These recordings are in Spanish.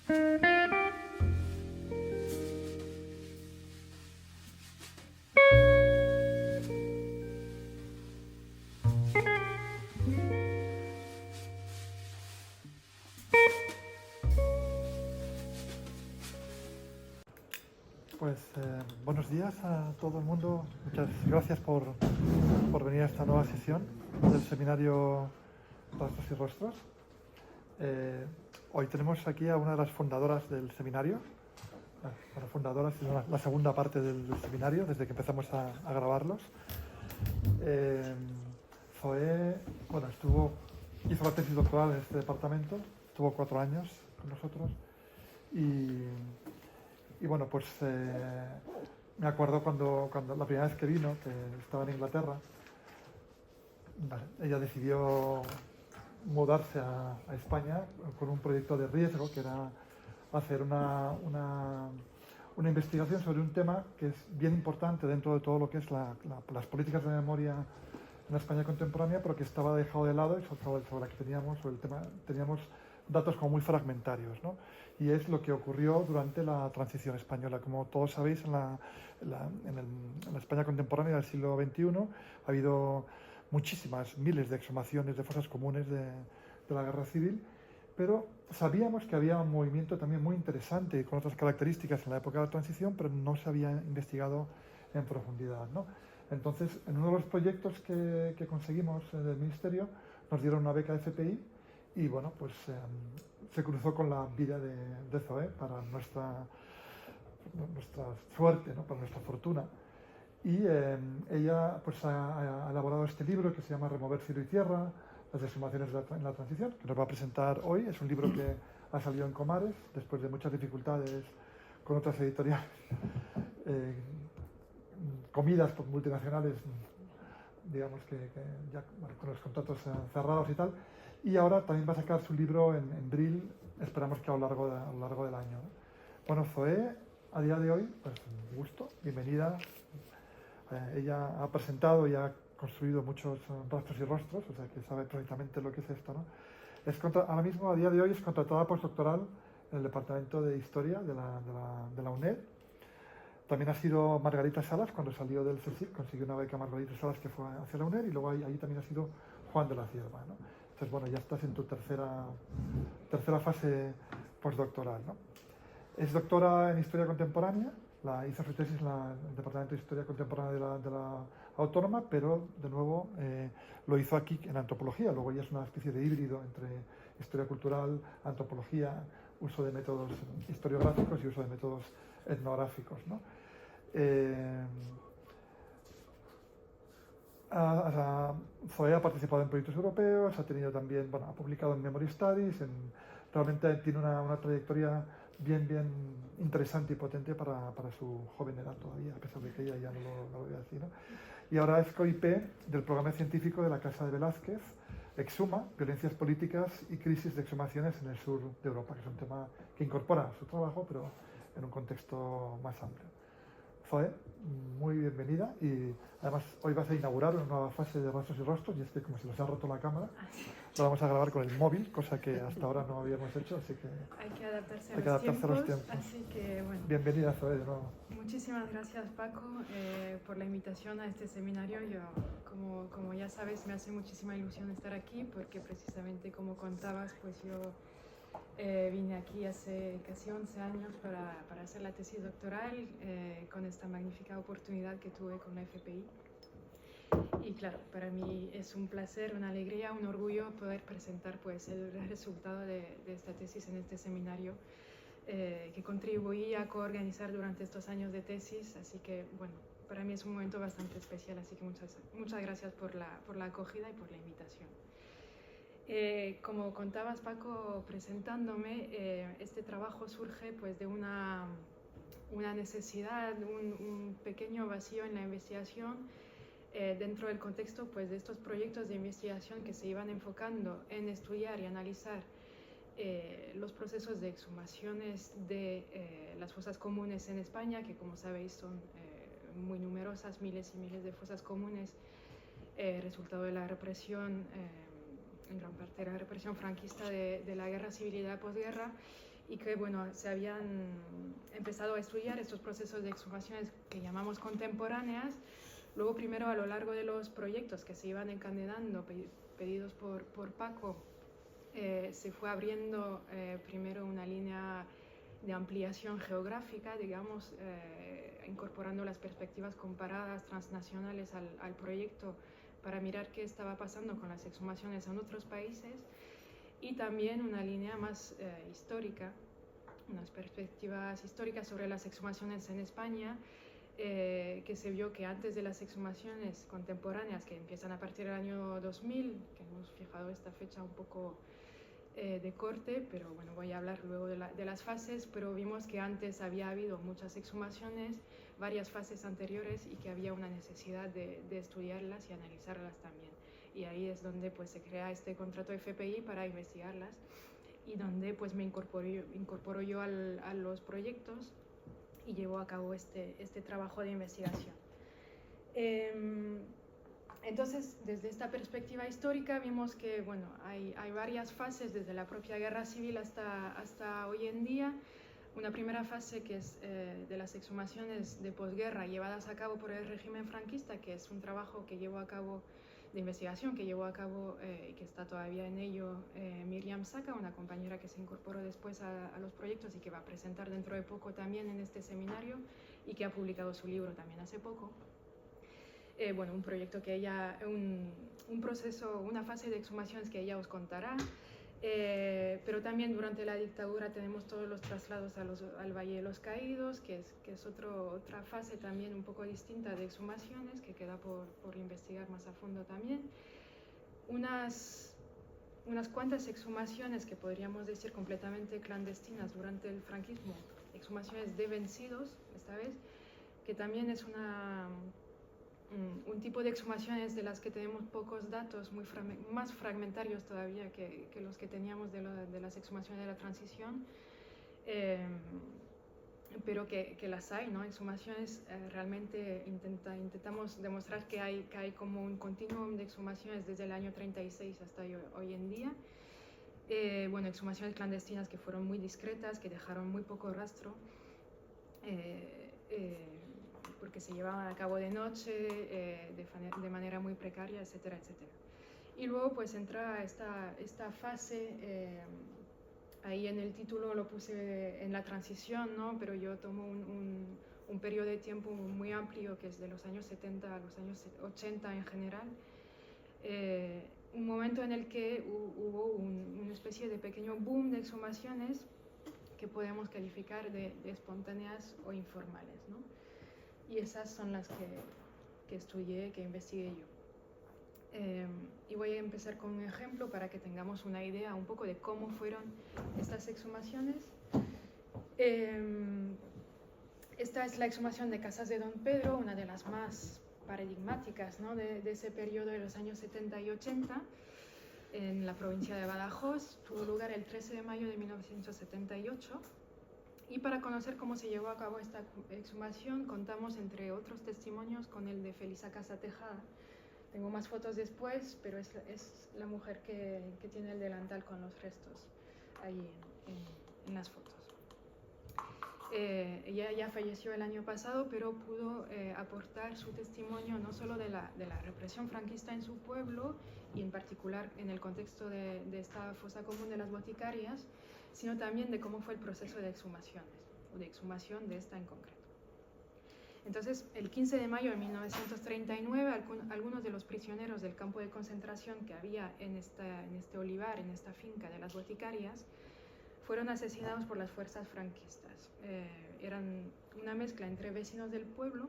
Pues buenos días a todo el mundo. Muchas gracias por venir a esta nueva sesión del seminario Rostros y Rostros. Hoy tenemos aquí a una de las fundadoras del seminario. Las fundadoras es la segunda parte del seminario, desde que empezamos a grabarlos. Zoé, bueno, hizo la tesis doctoral en este departamento, estuvo 4 años con nosotros y bueno, pues me acuerdo cuando la primera vez que vino, que estaba en Inglaterra, vale, ella decidió mudarse a España con un proyecto de riesgo que era hacer una investigación sobre un tema que es bien importante dentro de todo lo que es las políticas de memoria en la España contemporánea, pero que estaba dejado de lado y sobre la que teníamos datos como muy fragmentarios, ¿no? Y es lo que ocurrió durante la transición española. Como todos sabéis, en la España contemporánea del siglo XXI ha habido miles de exhumaciones de fosas comunes de la guerra civil, pero sabíamos que había un movimiento también muy interesante con otras características en la época de la transición, pero no se había investigado en profundidad, ¿no? Entonces, en uno de los proyectos que conseguimos del Ministerio, nos dieron una beca de FPI y bueno, pues se cruzó con la vida de Zoé para nuestra suerte, ¿no? Para nuestra fortuna. Y ella pues ha elaborado este libro que se llama Remover cielo y tierra, las exhumaciones en la transición, que nos va a presentar hoy. Es un libro que ha salido en Comares después de muchas dificultades con otras editoriales, comidas por multinacionales, digamos que ya bueno, con los contratos cerrados y tal. Y ahora también va a sacar su libro en Brill, esperamos que a lo largo del año, ¿no? Bueno, Zoé, a día de hoy, pues un gusto, bienvenida. Ella ha presentado y ha construido muchos rastros y rostros, o sea que sabe perfectamente lo que es esto, ¿no? Ahora mismo, a día de hoy, es contratada postdoctoral en el Departamento de Historia de la UNED. También ha sido Margarita Salas cuando salió del CSIC, consiguió una beca Margarita Salas que fue hacia la UNED, y luego ahí también ha sido Juan de la Cierva, ¿no? Entonces, bueno, ya estás en tu tercera fase postdoctoral, ¿no? Es doctora en Historia Contemporánea, hizo su tesis en el Departamento de Historia Contemporánea de la Autónoma, pero de nuevo lo hizo aquí en Antropología. Luego ya es una especie de híbrido entre Historia Cultural, Antropología, uso de métodos historiográficos y uso de métodos etnográficos, ¿no? Zoé ha participado en proyectos europeos, ha tenido también, bueno, ha publicado en Memory Studies, realmente tiene una trayectoria bien interesante y potente para su joven edad todavía, a pesar de que ella ya no lo voy a decir, ¿no? Y ahora es COIP del programa científico de la Casa de Velázquez, Exhuma, Violencias Políticas y Crisis de Exhumaciones en el Sur de Europa, que es un tema que incorpora a su trabajo, pero en un contexto más amplio. Zoé, muy bienvenida, y además hoy vas a inaugurar una nueva fase de Rostros y Rostros, y es que como se nos ha roto la cámara, lo vamos a grabar con el móvil, cosa que hasta ahora no habíamos hecho, así que hay que adaptarse a los tiempos. Así que, bueno. Bienvenida, Zoé, de nuevo. Muchísimas gracias, Paco, por la invitación a este seminario. Yo, como ya sabes, me hace muchísima ilusión estar aquí, porque precisamente como contabas, pues yo vine aquí hace casi 11 años para hacer la tesis doctoral, con esta magnífica oportunidad que tuve con la FPI. Y claro, para mí es un placer, una alegría, un orgullo poder presentar pues el resultado de esta tesis en este seminario, que contribuí a coorganizar durante estos años de tesis. Así que, bueno, para mí es un momento bastante especial, así que muchas gracias por la acogida y por la invitación. Como contabas, Paco, presentándome, este trabajo surge pues de una necesidad, un pequeño vacío en la investigación, dentro del contexto pues de estos proyectos de investigación que se iban enfocando en estudiar y analizar los procesos de exhumaciones de las fosas comunes en España, que como sabéis son muy numerosas, miles y miles de fosas comunes, resultado de la represión, en gran parte de la represión franquista de la guerra civil y de la posguerra. y que bueno, se habían empezado a estudiar estos procesos de exhumaciones que llamamos contemporáneas. Luego primero a lo largo de los proyectos que se iban encadenando, pedidos por Paco, se fue abriendo primero una línea de ampliación geográfica, digamos, incorporando las perspectivas comparadas transnacionales al proyecto para mirar qué estaba pasando con las exhumaciones en otros países, y también una línea más histórica, unas perspectivas históricas sobre las exhumaciones en España, que se vio que antes de las exhumaciones contemporáneas, que empiezan a partir del año 2000, que hemos fijado esta fecha un poco de corte, pero bueno, voy a hablar luego de las fases, pero vimos que antes había habido muchas exhumaciones, varias fases anteriores, y que había una necesidad de estudiarlas y analizarlas también. Y ahí es donde pues se crea este contrato FPI para investigarlas, y donde pues me incorporo yo a los proyectos y llevo a cabo este trabajo de investigación. Entonces, desde esta perspectiva histórica vimos que bueno, hay varias fases desde la propia guerra civil hasta hoy en día. Una primera fase que es de las exhumaciones de posguerra llevadas a cabo por el régimen franquista, que es un trabajo que llevo a cabo de investigación que llevó a cabo y que está todavía en ello Miriam Saca, una compañera que se incorporó después a los proyectos y que va a presentar dentro de poco también en este seminario, y que ha publicado su libro también hace poco. Bueno, un proyecto que ella, un proceso, una fase de exhumaciones que ella os contará, pero también durante la dictadura tenemos todos los traslados al Valle de los Caídos, que es otra fase también un poco distinta de exhumaciones, que queda por investigar más a fondo también. Unas cuantas exhumaciones que podríamos decir completamente clandestinas durante el franquismo, exhumaciones de vencidos, esta vez, que también es un tipo de exhumaciones de las que tenemos pocos datos, más fragmentarios todavía que los que teníamos de las exhumaciones de la transición, pero que las hay, ¿no? Exhumaciones, realmente intentamos demostrar que hay como un continuum de exhumaciones desde el año 36 hasta hoy en día. Bueno, exhumaciones clandestinas que fueron muy discretas, que dejaron muy poco rastro, porque se llevaban a cabo de noche, de manera muy precaria, etcétera, etcétera. Y luego pues entra esta fase, ahí en el título lo puse en la transición, ¿no? Pero yo tomo un periodo de tiempo muy amplio, que es de los años 70 a los años 80 en general, un momento en el que hubo una especie de pequeño boom de exhumaciones que podemos calificar de espontáneas o informales, ¿no? Y esas son las que estudié, que investigué yo. Y voy a empezar con un ejemplo para que tengamos una idea un poco de cómo fueron estas exhumaciones. Esta es la exhumación de Casas de Don Pedro, una de las más paradigmáticas, ¿no? de ese periodo de los años 70 y 80, en la provincia de Badajoz. Tuvo lugar el 13 de mayo de 1978. Y para conocer cómo se llevó a cabo esta exhumación, contamos, entre otros testimonios, con el de Felisa Casa Tejada. Tengo más fotos después, pero es la mujer que tiene el delantal con los restos ahí en las fotos. Ella ya falleció el año pasado, pero pudo aportar su testimonio no solo de la represión franquista en su pueblo, y en particular en el contexto de esta fosa común de las boticarias, sino también de cómo fue el proceso de exhumaciones, o de exhumación de esta en concreto. Entonces, el 15 de mayo de 1939, algunos de los prisioneros del campo de concentración que había en este olivar, en esta finca de las boticarias, fueron asesinados por las fuerzas franquistas. Eran una mezcla entre vecinos del pueblo,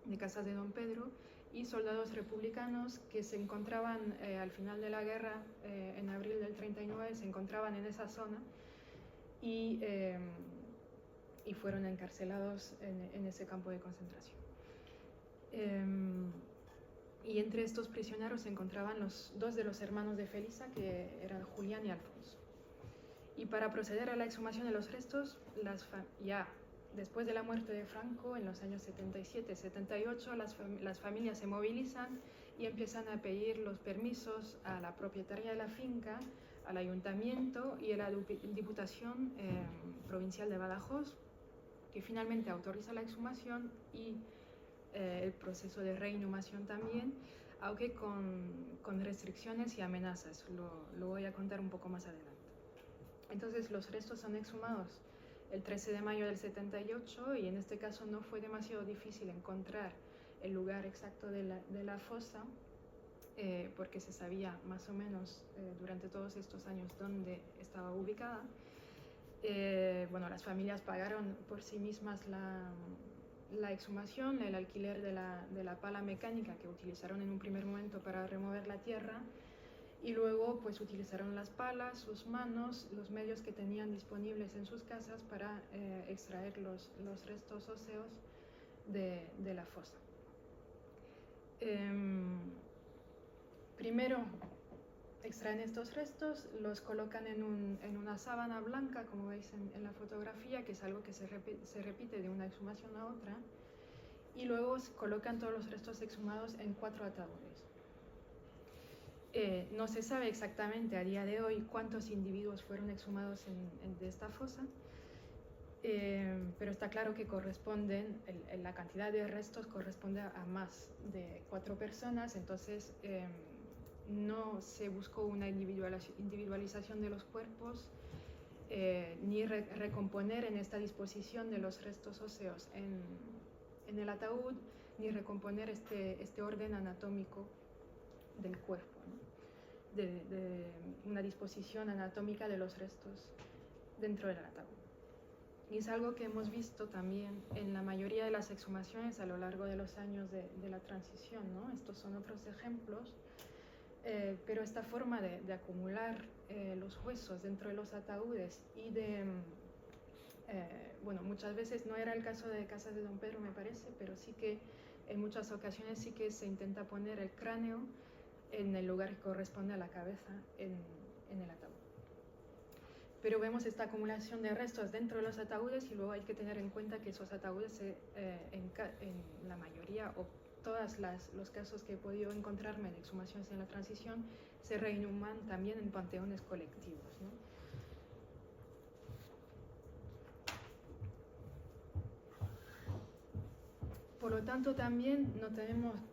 de Casas de Don Pedro, y soldados republicanos que se encontraban al final de la guerra, en abril del 39, se encontraban en esa zona y fueron encarcelados en ese campo de concentración. Y entre estos prisioneros se encontraban dos de los hermanos de Felisa, que eran Julián y Alfonso. Y para proceder a la exhumación de los restos, ya después de la muerte de Franco, en los años 77-78, las familias se movilizan y empiezan a pedir los permisos a la propietaria de la finca, al Ayuntamiento y a la Diputación Provincial de Badajoz, que finalmente autoriza la exhumación y el proceso de reinhumación también, aunque con restricciones y amenazas. Lo voy a contar un poco más adelante. Entonces los restos son exhumados el 13 de mayo del 78 y en este caso no fue demasiado difícil encontrar el lugar exacto de la fosa, porque se sabía más o menos durante todos estos años dónde estaba ubicada. Bueno, las familias pagaron por sí mismas la exhumación, el alquiler de la pala mecánica que utilizaron en un primer momento para remover la tierra, y luego pues utilizaron las palas, sus manos, los medios que tenían disponibles en sus casas para extraer los restos óseos de la fosa. Primero extraen estos restos, los colocan en una sábana blanca, como veis en la fotografía, que es algo que se repite de una exhumación a otra, y luego colocan todos los restos exhumados en 4 ataúdes. No se sabe exactamente a día de hoy cuántos individuos fueron exhumados de esta fosa, pero está claro que la cantidad de restos corresponde a más de 4 personas, entonces no se buscó una individualización de los cuerpos, ni recomponer en esta disposición de los restos óseos en el ataúd, ni recomponer este orden anatómico del cuerpo, ¿no? de una disposición anatómica de los restos dentro del ataúd. Y es algo que hemos visto también en la mayoría de las exhumaciones a lo largo de los años de la transición, ¿no? Estos son otros ejemplos, pero esta forma de acumular los huesos dentro de los ataúdes y bueno, muchas veces no era el caso de Casas de Don Pedro, me parece, pero sí que en muchas ocasiones sí que se intenta poner el cráneo en el lugar que corresponde a la cabeza en el ataúd. Pero vemos esta acumulación de restos dentro de los ataúdes y luego hay que tener en cuenta que esos ataúdes en la mayoría o todos los casos que he podido encontrarme de exhumaciones en la transición se reinhuman también en panteones colectivos, ¿no? Por lo tanto, también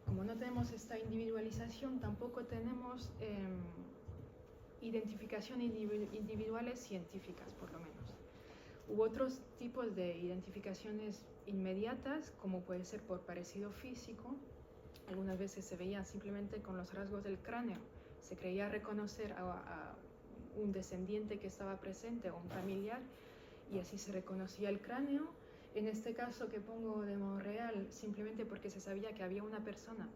como no tenemos esta individualización, tampoco tenemos identificación individuales científicas, por lo menos. Hubo otros tipos de identificaciones inmediatas, como puede ser por parecido físico. Algunas veces se veía simplemente con los rasgos del cráneo. Se creía reconocer a un descendiente que estaba presente o un familiar, y así se reconocía el cráneo. En este caso que pongo de Monreal, simplemente porque se sabía que había una persona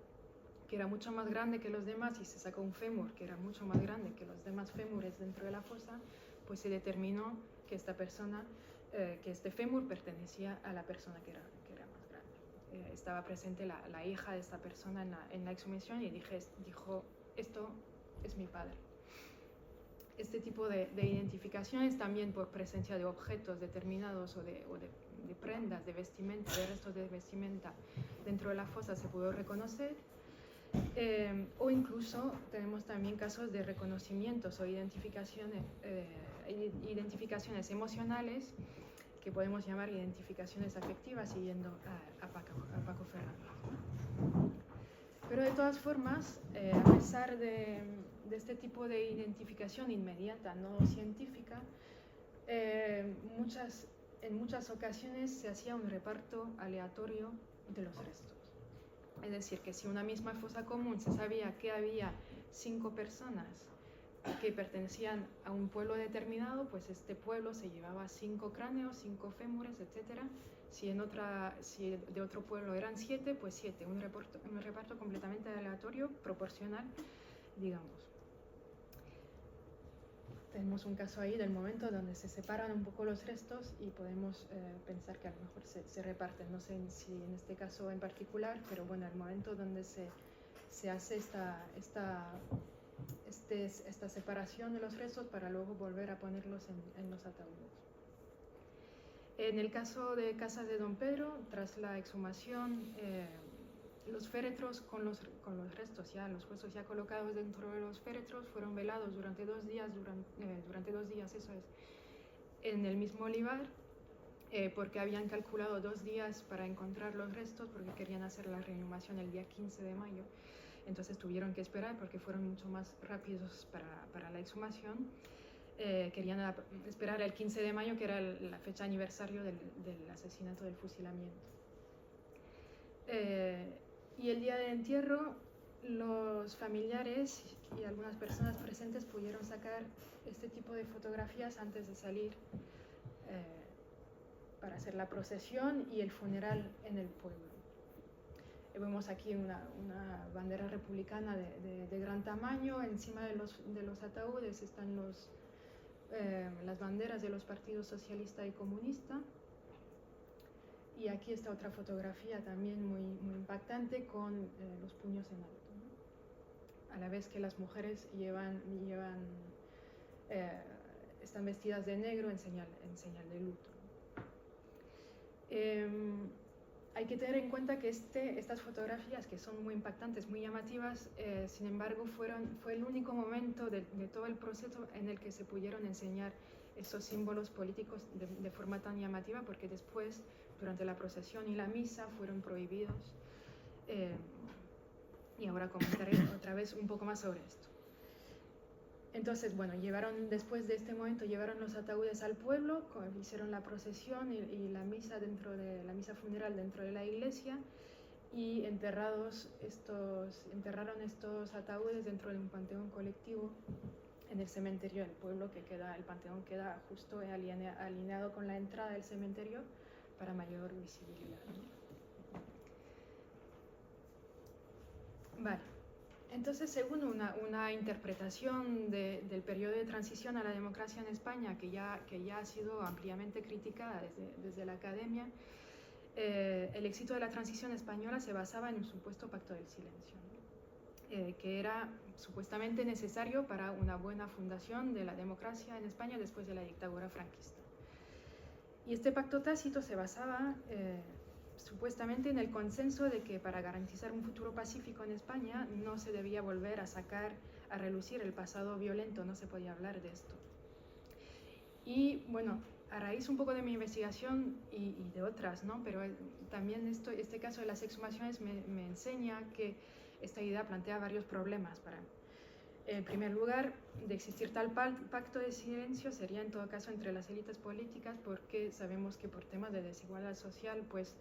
que era mucho más grande que los demás y se sacó un fémur que era mucho más grande que los demás fémures dentro de la fosa, pues se determinó que esta persona, que este fémur pertenecía a la persona que era más grande. Estaba presente la hija de esta persona en la exhumación y dijo, esto es mi padre. Este tipo de identificaciones también por presencia de objetos determinados o de prendas, de vestimenta, de restos de vestimenta dentro de la fosa se pudo reconocer. O incluso tenemos también casos de reconocimientos o identificaciones emocionales que podemos llamar identificaciones afectivas, siguiendo a Paco Fernández, ¿no? Pero de todas formas, a pesar de este tipo de identificación inmediata, no científica, en muchas ocasiones se hacía un reparto aleatorio de los restos. Es decir, que si una misma fosa común se sabía que había 5 personas que pertenecían a un pueblo determinado, pues este pueblo se llevaba 5 cráneos, 5 fémures, etc. Si de otro pueblo eran 7, pues 7, un reparto completamente aleatorio, proporcional, digamos. Tenemos un caso ahí del momento donde se separan un poco los restos y podemos pensar que a lo mejor se reparten, no sé si en este caso en particular, pero bueno, el momento donde se hace esta separación de los restos para luego volver a ponerlos en los ataúdes. En el caso de Casas de Don Pedro, tras la exhumación, los féretros con los restos ya, los huesos ya colocados dentro de los féretros fueron velados durante 2 días, durante 2 días, eso es, en el mismo olivar, porque habían calculado 2 días para encontrar los restos, porque querían hacer la reanimation el día 15 de mayo. Entonces tuvieron que esperar porque fueron mucho más rápidos para la exhumación. Querían esperar el 15 de mayo, que era la fecha aniversario del asesinato, del fusilamiento. Y el día de entierro, los familiares y algunas personas presentes pudieron sacar este tipo de fotografías antes de salir para hacer la procesión y el funeral en el pueblo. Vemos aquí una bandera republicana de gran tamaño. Encima de los ataúdes están las banderas de los partidos socialista y comunista. Y aquí está otra fotografía también muy impactante con los puños en alto, ¿no? A la vez que las mujeres están vestidas de negro en señal de luto. Hay que tener en cuenta que estas fotografías, que son muy impactantes, muy llamativas, sin embargo fue el único momento de todo el proceso en el que se pudieron enseñar esos símbolos políticos de forma tan llamativa, porque después, durante la procesión y la misa, fueron prohibidos. Y ahora comentaré otra vez un poco más sobre esto. Entonces, bueno, después de este momento llevaron los ataúdes al pueblo, hicieron la procesión y la misa funeral dentro de la iglesia, y enterraron estos ataúdes dentro de un panteón colectivo en el cementerio del pueblo, el panteón queda justo alineado con la entrada del cementerio para mayor visibilidad, ¿no? Vale. Entonces, según una interpretación del periodo de transición a la democracia en España, que ya ha sido ampliamente criticada desde la academia, el éxito de la transición española se basaba en un supuesto pacto del silencio, ¿no? Que era supuestamente necesario para una buena fundación de la democracia en España después de la dictadura franquista. Y este pacto tácito se basaba supuestamente en el consenso de que para garantizar un futuro pacífico en España no se debía volver a relucir el pasado violento, no se podía hablar de esto. Y bueno, a raíz un poco de mi investigación y de otras, ¿no? Pero también este caso de las exhumaciones me enseña que esta idea plantea varios problemas para mí. En primer lugar, de existir tal pacto de silencio sería en todo caso entre las élites políticas, porque sabemos que por temas de desigualdad social pues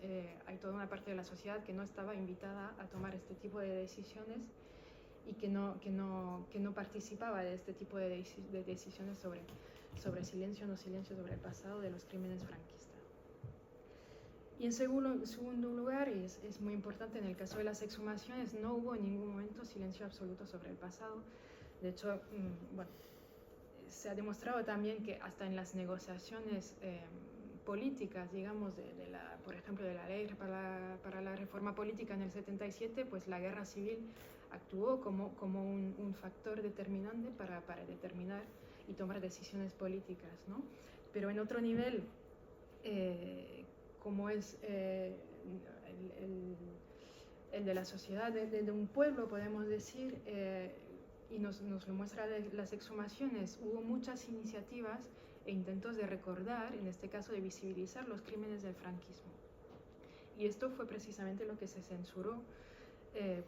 hay toda una parte de la sociedad que no estaba invitada a tomar este tipo de decisiones y que no participaba de este tipo de decisiones sobre silencio o no silencio sobre el pasado de los crímenes franquistas. Y en segundo lugar, y es muy importante, en el caso de las exhumaciones no hubo en ningún momento silencio absoluto sobre el pasado. De hecho, bueno, se ha demostrado también que hasta en las negociaciones políticas, digamos, por ejemplo, de la ley para la reforma política en el 77, pues la guerra civil actuó como un factor determinante para determinar y tomar decisiones políticas, ¿no? Pero en otro nivel, como es el de la sociedad, de un pueblo, podemos decir, y nos lo muestra las exhumaciones, hubo muchas iniciativas e intentos de recordar, en este caso de visibilizar los crímenes del franquismo. Y esto fue precisamente lo que se censuró,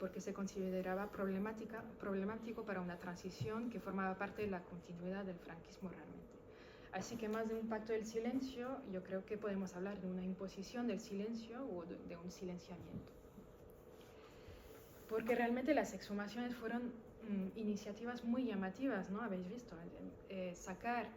porque se consideraba problemático para una transición que formaba parte de la continuidad del franquismo realmente. Así que más de un pacto del silencio, yo creo que podemos hablar de una imposición del silencio o de un silenciamiento. Porque realmente las exhumaciones fueron iniciativas muy llamativas, ¿no? Habéis visto, sacar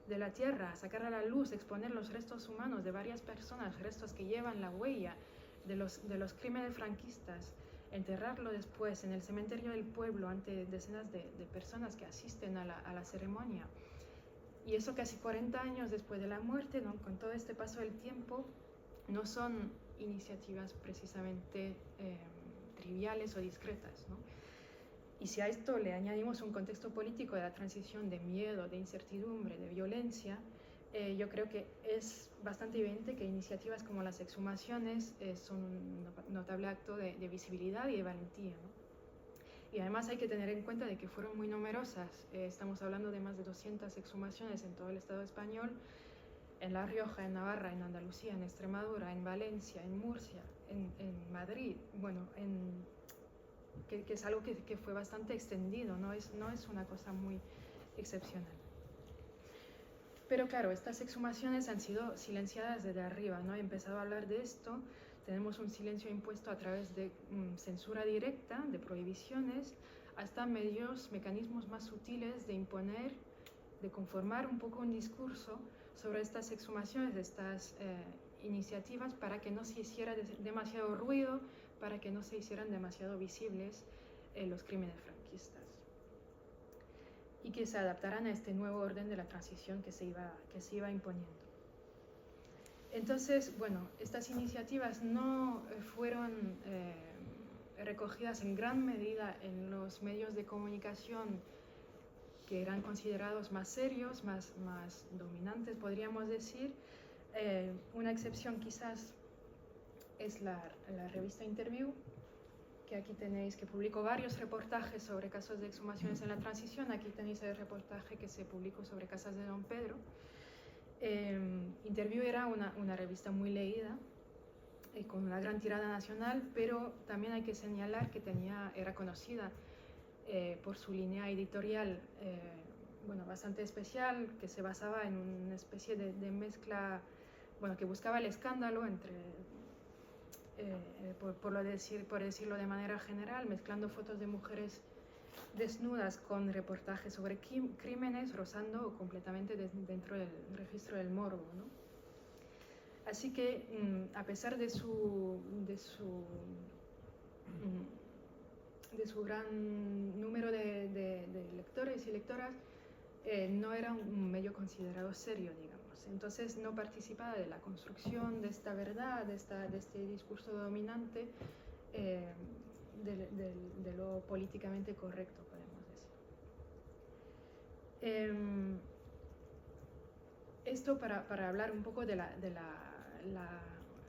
de la tierra, sacar a la luz, exponer los restos humanos de varias personas, restos que llevan la huella de los crímenes franquistas, enterrarlo después en el cementerio del pueblo ante decenas de personas que asisten a la ceremonia. Y eso casi 40 años después de la muerte, ¿no? Con todo este paso del tiempo, no son iniciativas precisamente triviales o discretas, ¿no? Y si a esto le añadimos un contexto político de la transición de miedo, de incertidumbre, de violencia, yo creo que es bastante evidente que iniciativas como las exhumaciones son un notable acto de visibilidad y de valentía, ¿no? Y además hay que tener en cuenta de que fueron muy numerosas. Estamos hablando de más de 200 exhumaciones en todo el Estado español, en La Rioja, en Navarra, en Andalucía, en Extremadura, en Valencia, en Murcia, en Madrid, bueno, que es algo que fue bastante extendido, no es una cosa muy excepcional. Pero claro, estas exhumaciones han sido silenciadas desde arriba, ¿no? He empezado a hablar de esto. Tenemos un silencio impuesto a través de censura directa, de prohibiciones, hasta mecanismos más sutiles de imponer, de conformar un poco un discurso sobre estas exhumaciones, de estas iniciativas, para que no se hiciera demasiado ruido, para que no se hicieran demasiado visibles los crímenes franquistas, y que se adaptaran a este nuevo orden de la transición que se iba imponiendo. Entonces, bueno, estas iniciativas no fueron recogidas en gran medida en los medios de comunicación que eran considerados más serios, más dominantes, podríamos decir. Una excepción quizás es la revista Interview, que aquí tenéis, que publicó varios reportajes sobre casos de exhumaciones en la transición. Aquí tenéis el reportaje que se publicó sobre Casas de Don Pedro. Interview era una revista muy leída, con una gran tirada nacional, pero también hay que señalar que era conocida por su línea editorial bueno, bastante especial, que se basaba en una especie de mezcla, bueno, que buscaba el escándalo entre, por decirlo de manera general, mezclando fotos de mujeres desnudas con reportajes sobre crímenes, rozando completamente dentro del registro del morbo, ¿no? Así que, a pesar de su gran número de lectores y lectoras, no era un medio considerado serio, digamos. Entonces no participaba de la construcción de esta verdad, de este discurso dominante, de lo políticamente correcto, podemos decir. Esto para hablar un poco de la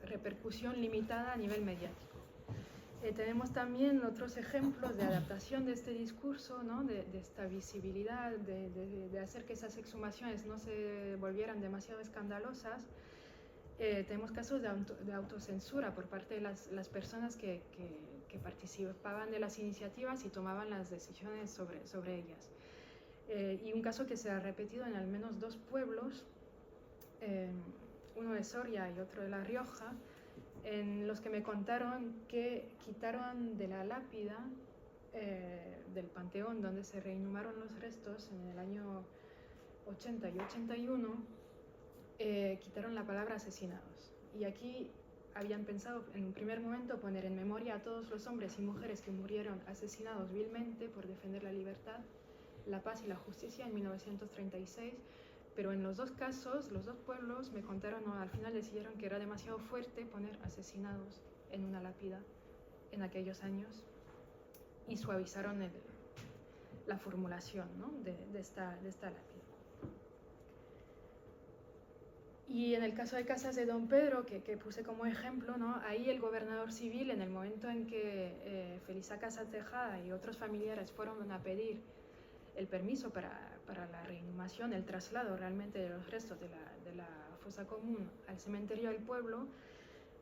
repercusión limitada a nivel mediático. Tenemos también otros ejemplos de adaptación de este discurso, ¿no? de esta visibilidad, de hacer que esas exhumaciones no se volvieran demasiado escandalosas. Tenemos casos de autocensura por parte de las personas que participaban de las iniciativas y tomaban las decisiones sobre ellas. Y un caso que se ha repetido en al menos 2 pueblos, uno de Soria y otro de La Rioja, en los que me contaron que quitaron de la lápida del panteón donde se reinhumaron los restos en el año 80 y 81, quitaron la palabra asesinados. Y aquí habían pensado en un primer momento poner en memoria a todos los hombres y mujeres que murieron asesinados vilmente por defender la libertad, la paz y la justicia en 1936, pero en los 2 casos, los 2 pueblos me contaron, al final decidieron que era demasiado fuerte poner asesinados en una lápida en aquellos años y suavizaron la formulación, ¿no? de esta lápida. Y en el caso de Casas de Don Pedro, que puse como ejemplo, ¿no? Ahí el gobernador civil, en el momento en que Felisa Casa Tejada y otros familiares fueron a pedir el permiso para la reinhumación, el traslado realmente de los restos de la fosa común al cementerio del pueblo,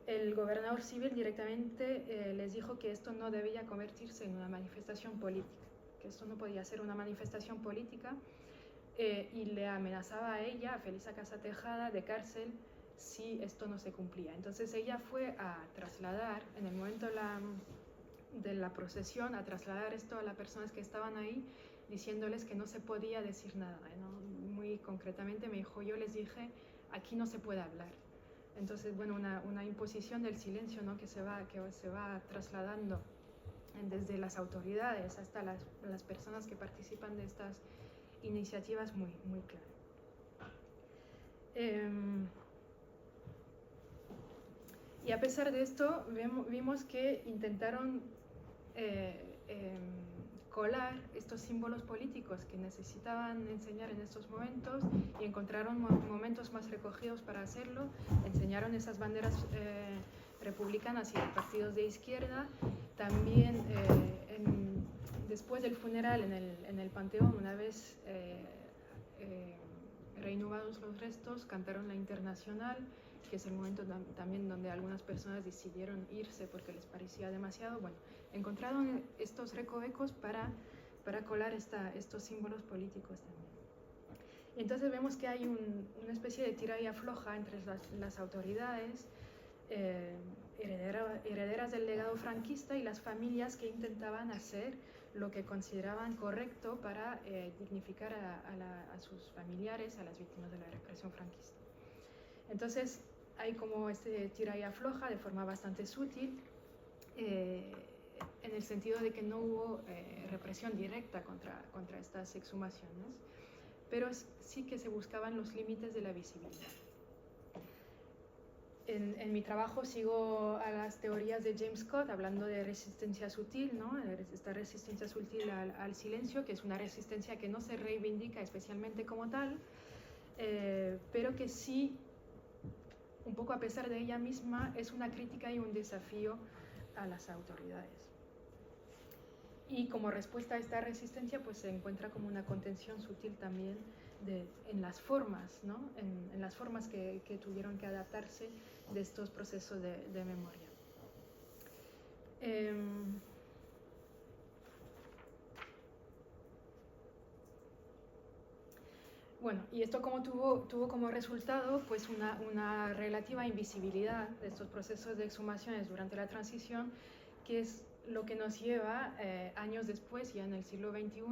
el gobernador civil directamente les dijo que esto no debía convertirse en una manifestación política, que esto no podía ser una manifestación política, y le amenazaba a ella, a Felisa Casa Tejada, de cárcel si esto no se cumplía. Entonces ella fue a trasladar, en el momento de la procesión, a trasladar esto a las personas que estaban ahí, diciéndoles que no se podía decir nada, ¿no? Muy concretamente me dijo, yo les dije, aquí no se puede hablar. Entonces, bueno, una imposición del silencio, ¿no? que se va trasladando desde las autoridades hasta las personas que participan de estas iniciativas, muy, muy clara. Y a pesar de esto, vimos que intentaron colar estos símbolos políticos que necesitaban enseñar en estos momentos y encontraron momentos más recogidos para hacerlo. Enseñaron esas banderas republicanas y de partidos de izquierda. También después del funeral en el Panteón, una vez reinhumados los restos, cantaron la Internacional, que es el momento también donde algunas personas decidieron irse porque les parecía demasiado. Bueno, encontraron estos recovecos para colar estos símbolos políticos también. Entonces vemos que hay una especie de tira y afloja entre las autoridades herederas del legado franquista y las familias que intentaban hacer lo que consideraban correcto para dignificar a sus familiares, a las víctimas de la represión franquista. Entonces hay como este tira y afloja de forma bastante sutil, en el sentido de que no hubo represión directa contra estas exhumaciones, pero sí que se buscaban los límites de la visibilidad. En mi trabajo sigo a las teorías de James Scott hablando de resistencia sutil, ¿no? Esta resistencia sutil al silencio, que es una resistencia que no se reivindica especialmente como tal, pero que sí, un poco a pesar de ella misma, es una crítica y un desafío a las autoridades. Y como respuesta a esta resistencia, pues se encuentra como una contención sutil también en las formas, ¿no? En las formas que tuvieron que adaptarse de estos procesos de memoria. Bueno, y esto como tuvo como resultado pues una relativa invisibilidad de estos procesos de exhumaciones durante la transición, que es lo que nos lleva años después, ya en el siglo XXI,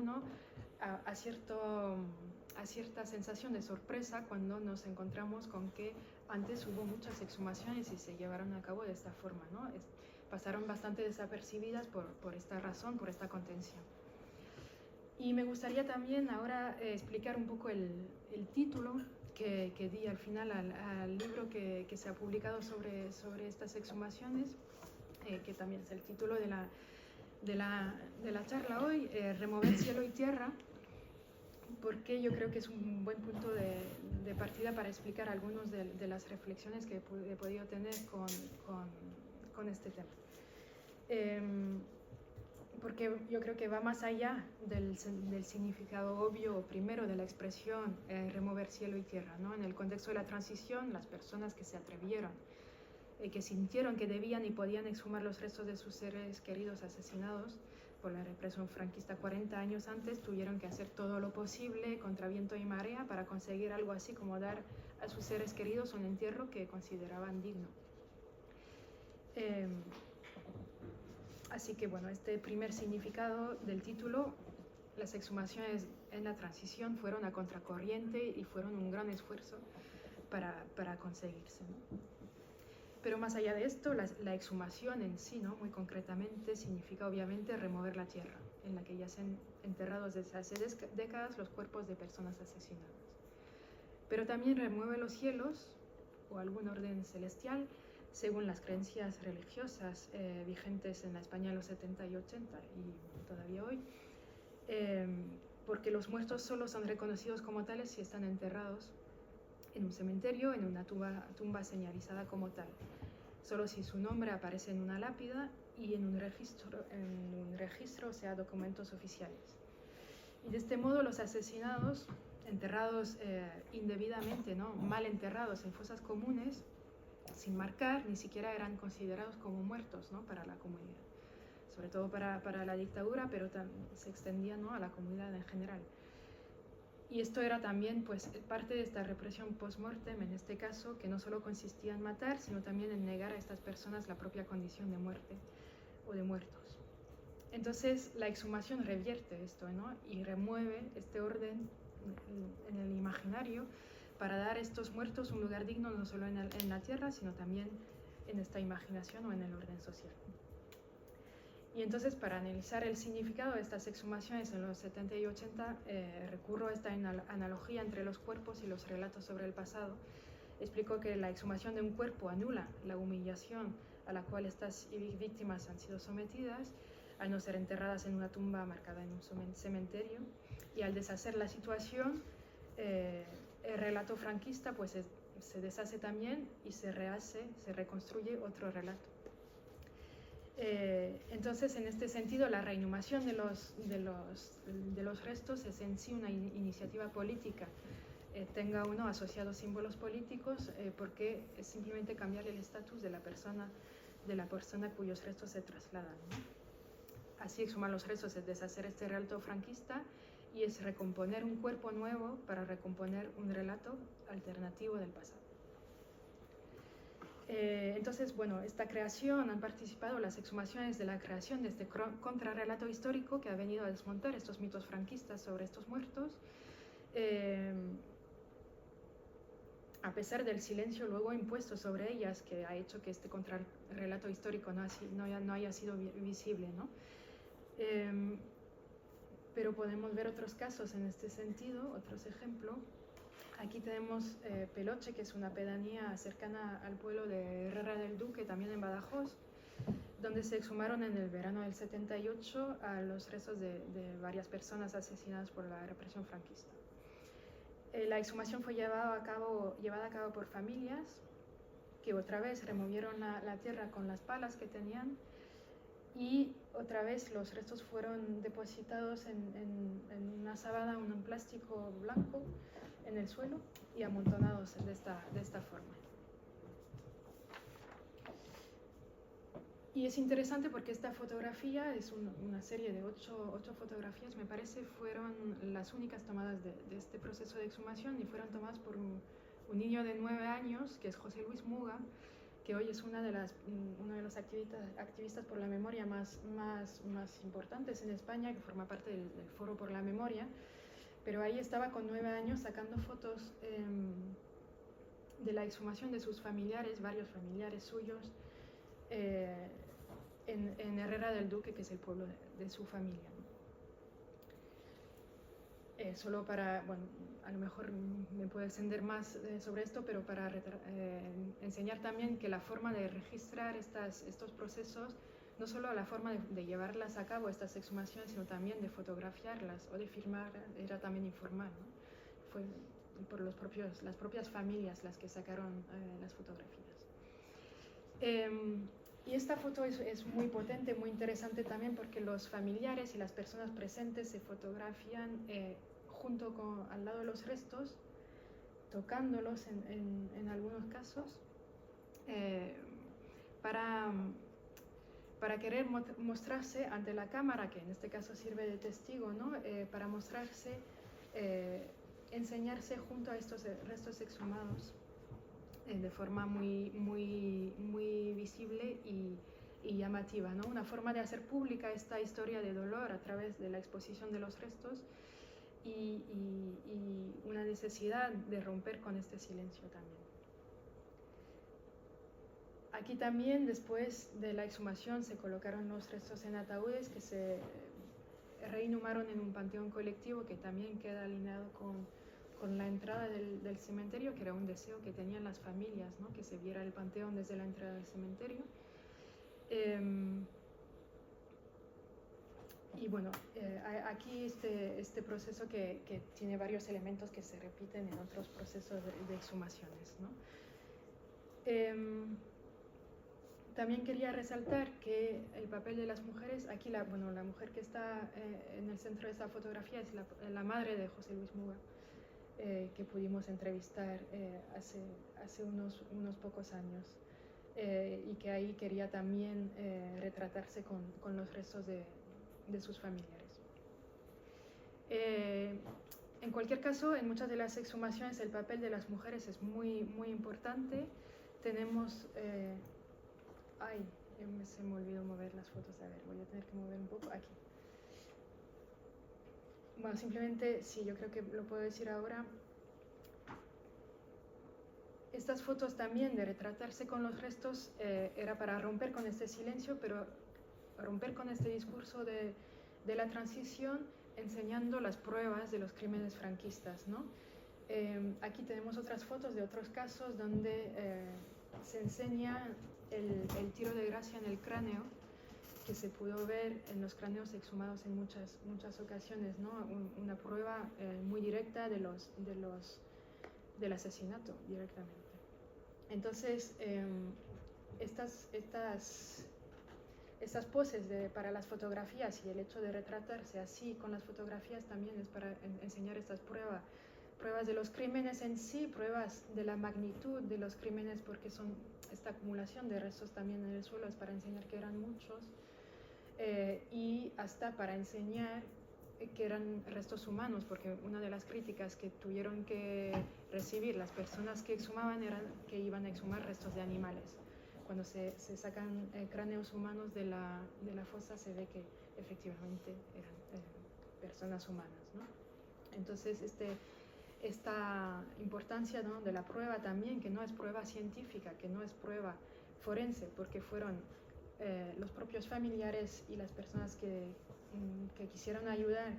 a cierta sensación de sorpresa cuando nos encontramos con que antes hubo muchas exhumaciones y se llevaron a cabo de esta forma, ¿no? Pasaron bastante desapercibidas por esta razón, por esta contención. Y me gustaría también ahora explicar un poco el título que di al final al libro que se ha publicado sobre estas exhumaciones, que también es el título de la charla hoy, Remover cielo y tierra, porque yo creo que es un buen punto de partida para explicar algunas de las reflexiones que he podido tener con este tema. Porque yo creo que va más allá del significado obvio primero de la expresión remover cielo y tierra, ¿no? En el contexto de la transición, las personas que se atrevieron, que sintieron que debían y podían exhumar los restos de sus seres queridos asesinados por la represión franquista 40 años antes, tuvieron que hacer todo lo posible contra viento y marea para conseguir algo así como dar a sus seres queridos un entierro que consideraban digno. Así que bueno, este primer significado del título, las exhumaciones en la transición, fueron a contracorriente y fueron un gran esfuerzo para conseguirse, ¿no? Pero más allá de esto, la exhumación en sí, ¿no? Muy concretamente, significa obviamente remover la tierra en la que yacen enterrados desde hace décadas los cuerpos de personas asesinadas. Pero también remueve los cielos o algún orden celestial, según las creencias religiosas vigentes en la España de los 70 y 80 y todavía hoy, porque los muertos solo son reconocidos como tales si están enterrados en un cementerio, en una tumba señalizada como tal, solo si su nombre aparece en una lápida y en un registro, o sea, documentos oficiales. Y de este modo los asesinados, enterrados indebidamente, ¿no? Mal enterrados en fosas comunes, sin marcar, ni siquiera eran considerados como muertos, ¿no? Para la comunidad, sobre todo para la dictadura, pero se extendía, ¿no? A la comunidad en general. Y esto era también pues, parte de esta represión post-mortem, en este caso, que no solo consistía en matar, sino también en negar a estas personas la propia condición de muerte o de muertos. Entonces, la exhumación revierte esto, ¿no? Y remueve este orden en el imaginario para dar a estos muertos un lugar digno no solo en la tierra, sino también en esta imaginación o en el orden social. Y entonces, para analizar el significado de estas exhumaciones en los 70 y 80, recurro a esta analogía entre los cuerpos y los relatos sobre el pasado. Explico que la exhumación de un cuerpo anula la humillación a la cual estas víctimas han sido sometidas, al no ser enterradas en una tumba marcada en un cementerio. Y al deshacer la situación, el relato franquista pues se deshace también y se reconstruye otro relato. Entonces, en este sentido, la reinhumación de los restos es en sí una iniciativa política. Tenga uno asociados símbolos políticos, porque es simplemente cambiar el estatus de la persona cuyos restos se trasladan, ¿no? Así, exhumar los restos es deshacer este relato franquista y es recomponer un cuerpo nuevo para recomponer un relato alternativo del pasado. Entonces, bueno, esta creación, han participado las exhumaciones de la creación de este contrarrelato histórico que ha venido a desmontar estos mitos franquistas sobre estos muertos, a pesar del silencio luego impuesto sobre ellas, que ha hecho que este contrarrelato histórico no haya sido visible, ¿no? Pero podemos ver otros casos en este sentido, otros ejemplos. Aquí tenemos Peloche, que es una pedanía cercana al pueblo de Herrera del Duque, también en Badajoz, donde se exhumaron en el verano del 78 a los restos de varias personas asesinadas por la represión franquista. La exhumación fue llevada a cabo por familias que otra vez removieron la tierra con las palas que tenían, y otra vez los restos fueron depositados en una sábana, en un plástico blanco, en el suelo y amontonados de esta forma. Y es interesante porque esta fotografía es una serie de 8 fotografías, me parece, fueron las únicas tomadas de este proceso de exhumación, y fueron tomadas por un niño de 9 años, que es José Luis Muga, que hoy es uno de los activistas por la memoria más importantes en España, que forma parte del Foro por la Memoria. Pero ahí estaba con 9 años sacando fotos de la exhumación de sus familiares, varios familiares suyos, en Herrera del Duque, que es el pueblo de su familia. Solo para, bueno, a lo mejor me puedo extender más sobre esto, pero para enseñar también que la forma de registrar estos procesos, no solo la forma de llevarlas a cabo, estas exhumaciones, sino también de fotografiarlas o de filmar, era también informal, ¿no? Fue por las propias familias las que sacaron las fotografías. Y esta foto es muy potente, muy interesante también, porque los familiares y las personas presentes se fotografian al lado de los restos, tocándolos en algunos casos, para querer mostrarse ante la cámara, que en este caso sirve de testigo, ¿no? Para mostrarse, enseñarse junto a estos restos exhumados de forma muy visible y llamativa, ¿no? Una forma de hacer pública esta historia de dolor a través de la exposición de los restos, y una necesidad de romper con este silencio también. Aquí también, después de la exhumación, se colocaron los restos en ataúdes que se reinhumaron en un panteón colectivo, que también queda alineado con la entrada del cementerio, que era un deseo que tenían las familias, ¿no? Que se viera el panteón desde la entrada del cementerio. Y bueno, aquí este proceso que tiene varios elementos que se repiten en otros procesos de exhumaciones, ¿no? También quería resaltar que el papel de las mujeres, aquí la mujer que está en el centro de esta fotografía es la madre de José Luis Muga, que pudimos entrevistar hace unos pocos años, y que ahí quería también retratarse con los restos de sus familiares. En cualquier caso, en muchas de las exhumaciones el papel de las mujeres es muy importante. Tenemos... se me olvidó mover las fotos. A ver, voy a tener que mover un poco. Aquí. Bueno, simplemente, sí, yo creo que lo puedo decir ahora. Estas fotos también de retratarse con los restos era para romper con este silencio, pero romper con este discurso de la transición, enseñando las pruebas de los crímenes franquistas, ¿no? Aquí tenemos otras fotos de otros casos donde se enseña el tiro de gracia en el cráneo, que se pudo ver en los cráneos exhumados en muchas ocasiones, ¿no? Una prueba muy directa del asesinato directamente. Entonces, estas poses para las fotografías y el hecho de retratarse así con las fotografías también es para enseñar estas pruebas de los crímenes en sí, pruebas de la magnitud de los crímenes, porque son esta acumulación de restos también en el suelo, es para enseñar que eran muchos, y hasta para enseñar que eran restos humanos, porque una de las críticas que tuvieron que recibir las personas que exhumaban eran que iban a exhumar restos de animales. Cuando se sacan cráneos humanos de la fosa, se ve que efectivamente eran personas humanas, ¿no? Entonces, esta importancia, ¿no?, de la prueba también, que no es prueba científica, que no es prueba forense, porque fueron los propios familiares y las personas que quisieron ayudar,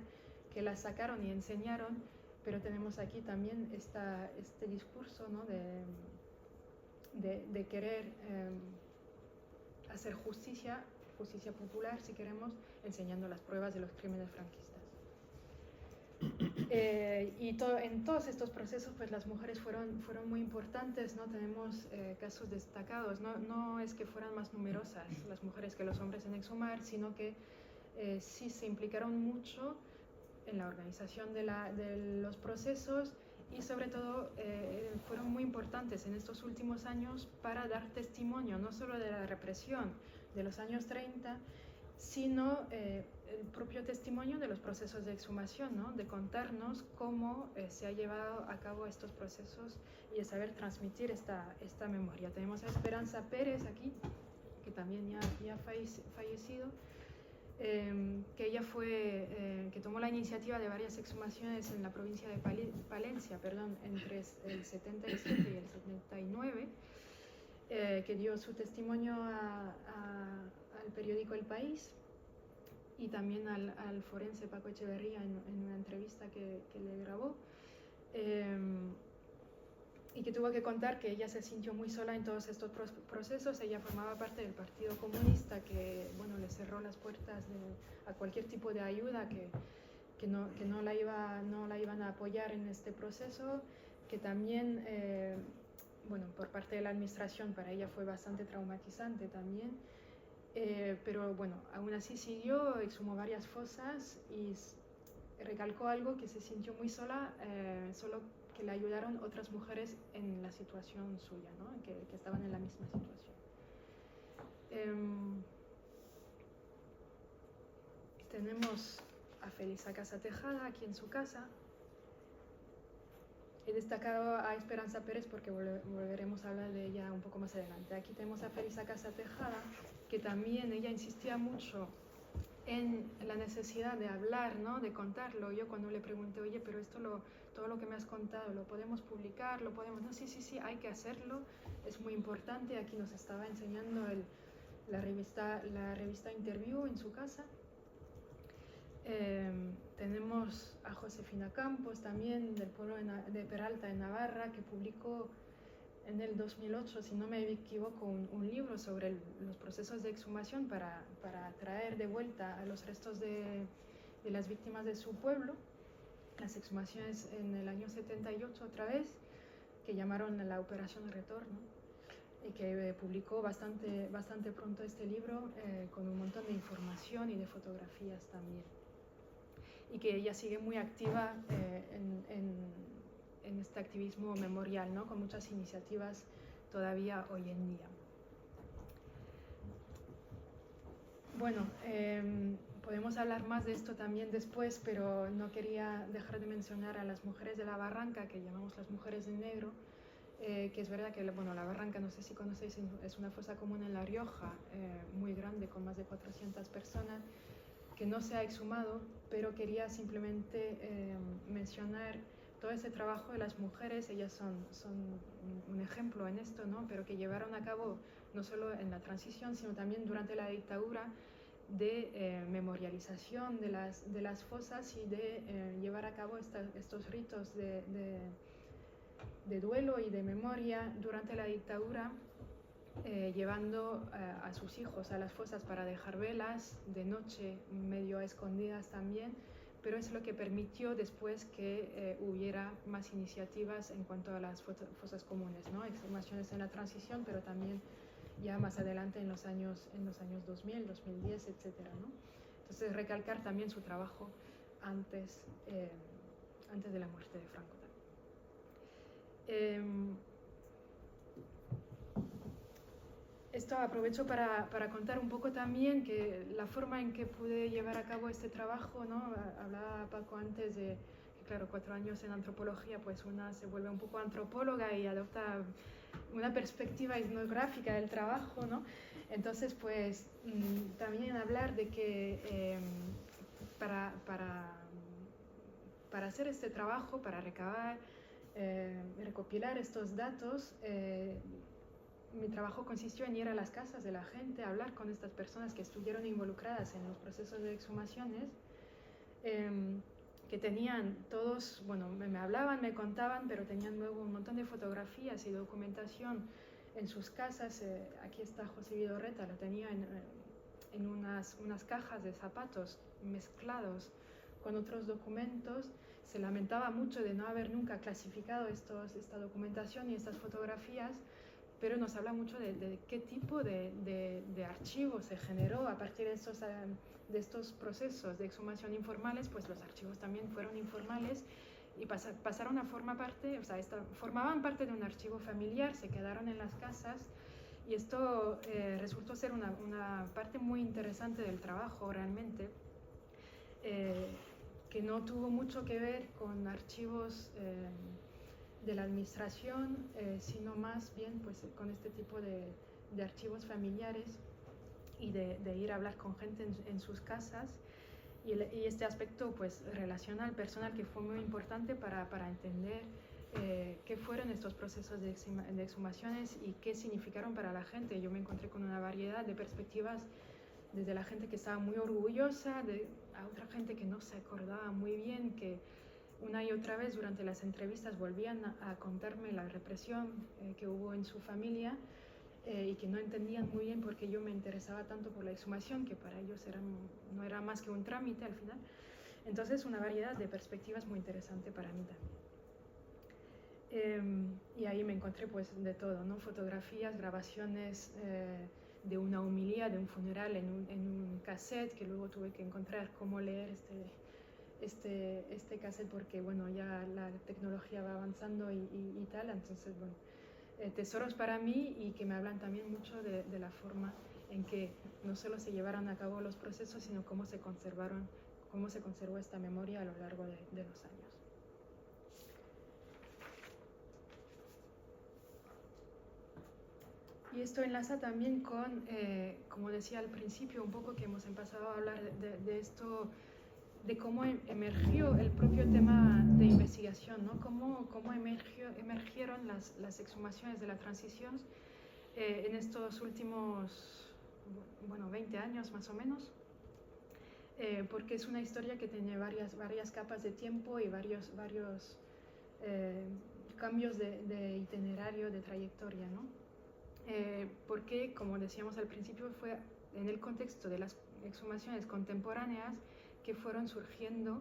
que las sacaron y enseñaron, pero tenemos aquí también este discurso, ¿no?, de querer hacer justicia popular, si queremos, enseñando las pruebas de los crímenes franquistas. En todos estos procesos, pues las mujeres fueron muy importantes, ¿no? Tenemos casos destacados, no es que fueran más numerosas las mujeres que los hombres en exhumar, sino que sí se implicaron mucho en la organización de los procesos, y sobre todo fueron muy importantes en estos últimos años para dar testimonio no solo de la represión de los años 30, sino el propio testimonio de los procesos de exhumación, ¿no?, de contarnos cómo se ha llevado a cabo estos procesos y de saber transmitir esta memoria. Tenemos a Esperanza Pérez aquí, que también ya ha fallecido, que ella que tomó la iniciativa de varias exhumaciones en la provincia de Palencia, entre el 77 y el 79, que dio su testimonio al periódico El País, y también al forense Paco Echeverría en una entrevista que le grabó, y que tuvo que contar que ella se sintió muy sola en todos estos procesos. Ella formaba parte del Partido Comunista, que le cerró las puertas a cualquier tipo de ayuda, que no la iban a apoyar en este proceso, que también por parte de la administración para ella fue bastante traumatizante también, pero aún así siguió, exhumó varias fosas y recalcó algo, que se sintió muy sola, solo que le ayudaron otras mujeres en la situación suya, ¿no?, que estaban en la misma situación. Tenemos a Felisa Casa Tejada aquí en su casa. He destacado a Esperanza Pérez porque volveremos a hablar de ella un poco más adelante. Aquí tenemos a Felisa Casa Tejada, que también ella insistía mucho en la necesidad de hablar, ¿no?, de contarlo. Yo cuando le pregunté, oye, pero todo lo que me has contado, ¿lo podemos publicar? ¿Lo podemos? No, sí, hay que hacerlo, es muy importante. Aquí nos estaba enseñando la revista Interview en su casa. Tenemos a Josefina Campos también, del pueblo de Peralta, en Navarra, que publicó en el 2008, si no me equivoco, un libro sobre los procesos de exhumación para traer de vuelta a los restos de las víctimas de su pueblo, las exhumaciones en el año 78 otra vez, que llamaron la Operación Retorno, y que publicó bastante pronto este libro, con un montón de información y de fotografías también. Y que ella sigue muy activa en este activismo memorial, ¿no?, con muchas iniciativas todavía hoy en día. Podemos hablar más de esto también después, pero no quería dejar de mencionar a las mujeres de la Barranca, que llamamos las mujeres de negro, que es verdad que la Barranca, no sé si conocéis, es una fosa común en La Rioja, muy grande, con más de 400 personas, que no se ha exhumado, pero quería simplemente mencionar todo ese trabajo de las mujeres. Ellas son un ejemplo en esto, ¿no?, pero que llevaron a cabo no solo en la transición, sino también durante la dictadura, de memorialización de las fosas y de llevar a cabo estos ritos de duelo y de memoria durante la dictadura, llevando a sus hijos a las fosas para dejar velas, de noche, medio a escondidas también, pero es lo que permitió después que hubiera más iniciativas en cuanto a las fosas comunes, ¿no? Exhumaciones en la transición, pero también ya más adelante en los años 2000, 2010, etcétera, ¿no? Entonces recalcar también su trabajo antes de la muerte de Franco. Esto aprovecho para contar un poco también que la forma en que pude llevar a cabo este trabajo, ¿no? Hablaba Paco antes de que, claro, 4 años en antropología, pues una se vuelve un poco antropóloga y adopta una perspectiva etnográfica del trabajo, ¿no? Entonces, pues también hablar de que para hacer este trabajo, para recabar, recopilar estos datos, mi trabajo consistió en ir a las casas de la gente, hablar con estas personas que estuvieron involucradas en los procesos de exhumaciones, que tenían todos, bueno, me hablaban, me contaban, pero tenían luego un montón de fotografías y documentación en sus casas. Aquí está José Vidorreta, lo tenía en unas cajas de zapatos mezclados con otros documentos. Se lamentaba mucho de no haber nunca clasificado esta documentación y estas fotografías, pero nos habla mucho de qué tipo de archivo se generó a partir de estos procesos de exhumación informales. Pues los archivos también fueron informales y pasaron a formar parte, o sea, formaban parte de un archivo familiar, se quedaron en las casas, y esto resultó ser una parte muy interesante del trabajo realmente, que no tuvo mucho que ver con archivos de la administración, sino más bien pues, con este tipo de archivos familiares y de ir a hablar con gente en sus casas, y este aspecto pues, relacional, personal, que fue muy importante para entender qué fueron estos procesos de exhumaciones y qué significaron para la gente. Yo me encontré con una variedad de perspectivas, desde la gente que estaba muy orgullosa, a otra gente que no se acordaba muy bien, que una y otra vez durante las entrevistas volvían a contarme la represión que hubo en su familia, y que no entendían muy bien por qué yo me interesaba tanto por la exhumación, que para ellos no era más que un trámite al final. Entonces, una variedad de perspectivas muy interesante para mí también. Y ahí me encontré pues de todo, ¿no? Fotografías, grabaciones de una homilía, de un funeral en un cassette, que luego tuve que encontrar cómo leer este cassette, porque bueno, ya la tecnología va avanzando y tal. Entonces, bueno, tesoros para mí, y que me hablan también mucho de la forma en que no solo se llevaron a cabo los procesos, sino cómo se conservó esta memoria a lo largo de los años. Y esto enlaza también con, como decía al principio, un poco que hemos empezado a hablar de esto, de cómo emergió el propio tema de investigación, ¿no? Cómo emergieron las exhumaciones de la transición en estos últimos, bueno, 20 años más o menos, porque es una historia que tiene varias capas de tiempo y varios cambios de itinerario, de trayectoria, ¿no? Porque, como decíamos al principio, fue en el contexto de las exhumaciones contemporáneas que fueron surgiendo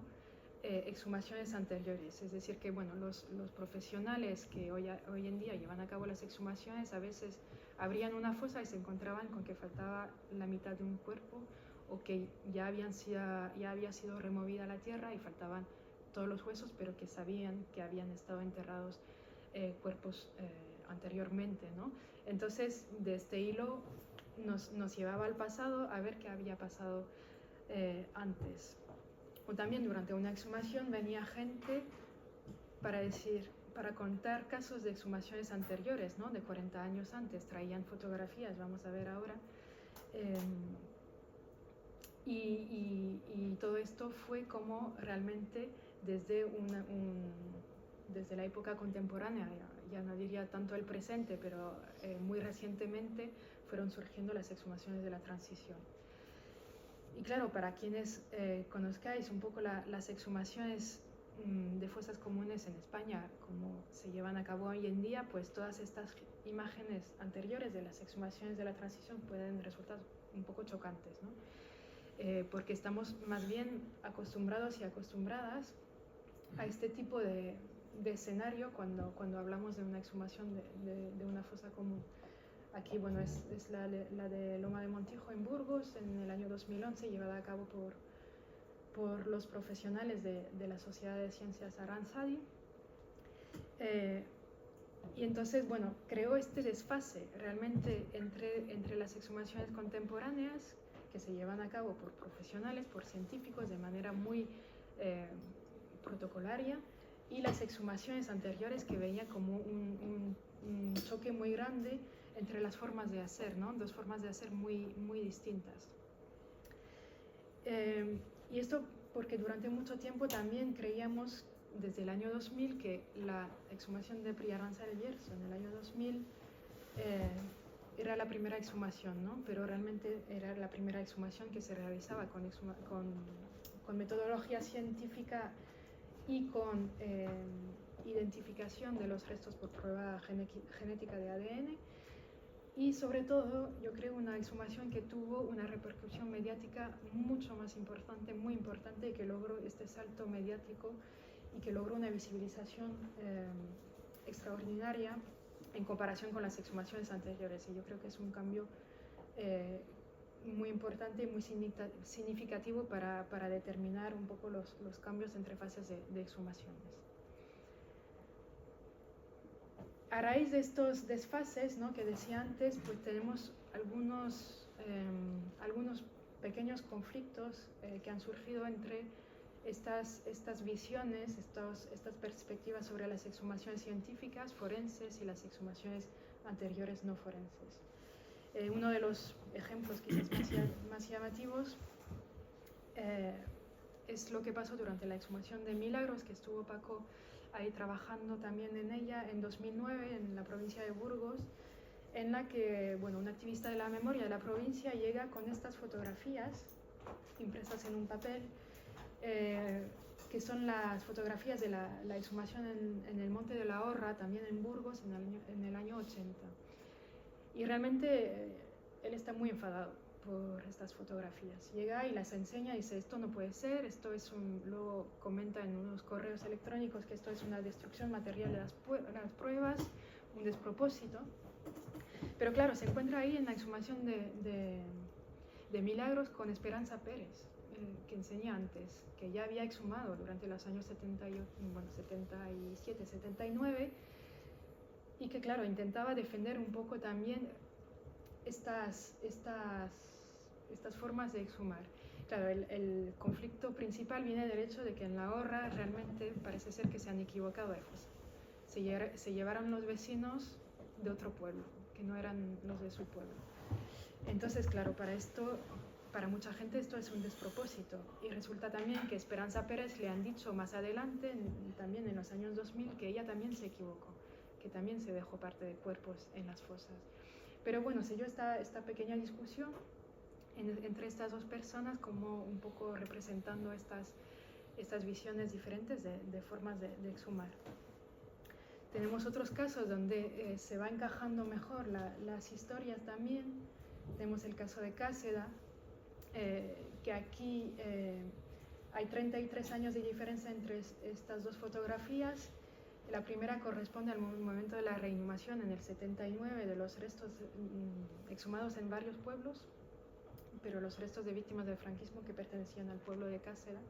exhumaciones anteriores. Es decir, que bueno, los profesionales que hoy en día llevan a cabo las exhumaciones a veces abrían una fosa y se encontraban con que faltaba la mitad de un cuerpo, o que ya había sido removida la tierra y faltaban todos los huesos, pero que sabían que habían estado enterrados cuerpos anteriormente, ¿no? Entonces, de este hilo nos llevaba al pasado a ver qué había pasado antes. O también durante una exhumación venía gente para contar casos de exhumaciones anteriores, ¿no? De 40 años antes, traían fotografías, vamos a ver ahora. Y todo esto fue como realmente desde la época contemporánea, ya no diría tanto el presente, pero muy recientemente fueron surgiendo las exhumaciones de la transición. Y claro, para quienes conozcáis un poco las exhumaciones de fosas comunes en España, como se llevan a cabo hoy en día, pues todas estas imágenes anteriores de las exhumaciones de la transición pueden resultar un poco chocantes, ¿no? Porque estamos más bien acostumbrados y acostumbradas a este tipo de escenario cuando hablamos de una exhumación de una fosa común. Aquí, bueno, es la de Loma de Montijo en Burgos en el año 2011, llevada a cabo por los profesionales de la Sociedad de Ciencias Aranzadi. Y entonces, bueno, creo este desfase realmente entre las exhumaciones contemporáneas que se llevan a cabo por profesionales, por científicos, de manera muy protocolaria, y las exhumaciones anteriores que veía como un choque muy grande entre las formas de hacer, ¿no? Dos formas de hacer muy, muy distintas. Y esto porque durante mucho tiempo también creíamos, desde el año 2000, que la exhumación de Pria Arranza del Bierzo en el año 2000 era la primera exhumación, ¿no? Pero realmente era la primera exhumación que se realizaba con metodología científica y con identificación de los restos por prueba genética de ADN. Y sobre todo, yo creo, una exhumación que tuvo una repercusión mediática mucho más importante, muy importante, y que logró este salto mediático y que logró una visibilización extraordinaria en comparación con las exhumaciones anteriores. Y yo creo que es un cambio muy importante y muy significativo para determinar un poco los cambios entre fases de exhumaciones. A raíz de estos desfases, ¿no?, que decía antes, pues tenemos algunos pequeños conflictos que han surgido entre estas visiones, estas perspectivas sobre las exhumaciones científicas, forenses, y las exhumaciones anteriores no forenses. Uno de los ejemplos quizás más llamativos es lo que pasó durante la exhumación de Milagros, que estuvo Paco ahí trabajando también en ella en 2009 en la provincia de Burgos, en la que, bueno, un activista de la memoria de la provincia llega con estas fotografías impresas en un papel, que son las fotografías de la exhumación en el Monte de la Horra, también en Burgos, en el año 80. Y realmente él está muy enfadado por estas fotografías. Llega y las enseña y dice, esto no puede ser, luego comenta en unos correos electrónicos que esto es una destrucción material de las pruebas, un despropósito. Pero claro, se encuentra ahí en la exhumación de Milagros con Esperanza Pérez, que enseñé antes, que ya había exhumado durante los años 77, 79, y que claro, intentaba defender un poco también estas formas de exhumar. Claro, el conflicto principal viene del hecho de que en la Horra realmente parece ser que se han equivocado de fosa. Se llevaron los vecinos de otro pueblo, que no eran los de su pueblo. Entonces, claro, para mucha gente esto es un despropósito. Y resulta también que Esperanza Pérez le han dicho más adelante, también en los años 2000, que ella también se equivocó, que también se dejó parte de cuerpos en las fosas. Pero bueno, se dio esta pequeña discusión entre estas dos personas, como un poco representando estas visiones diferentes de formas de exhumar. Tenemos otros casos donde se va encajando mejor las historias también. Tenemos el caso de Cáseda, que aquí hay 33 años de diferencia entre estas dos fotografías. La primera corresponde al momento de la reinhumación en el 79 de los restos exhumados en varios pueblos, pero los restos de víctimas del franquismo que pertenecían al pueblo de Cáseda,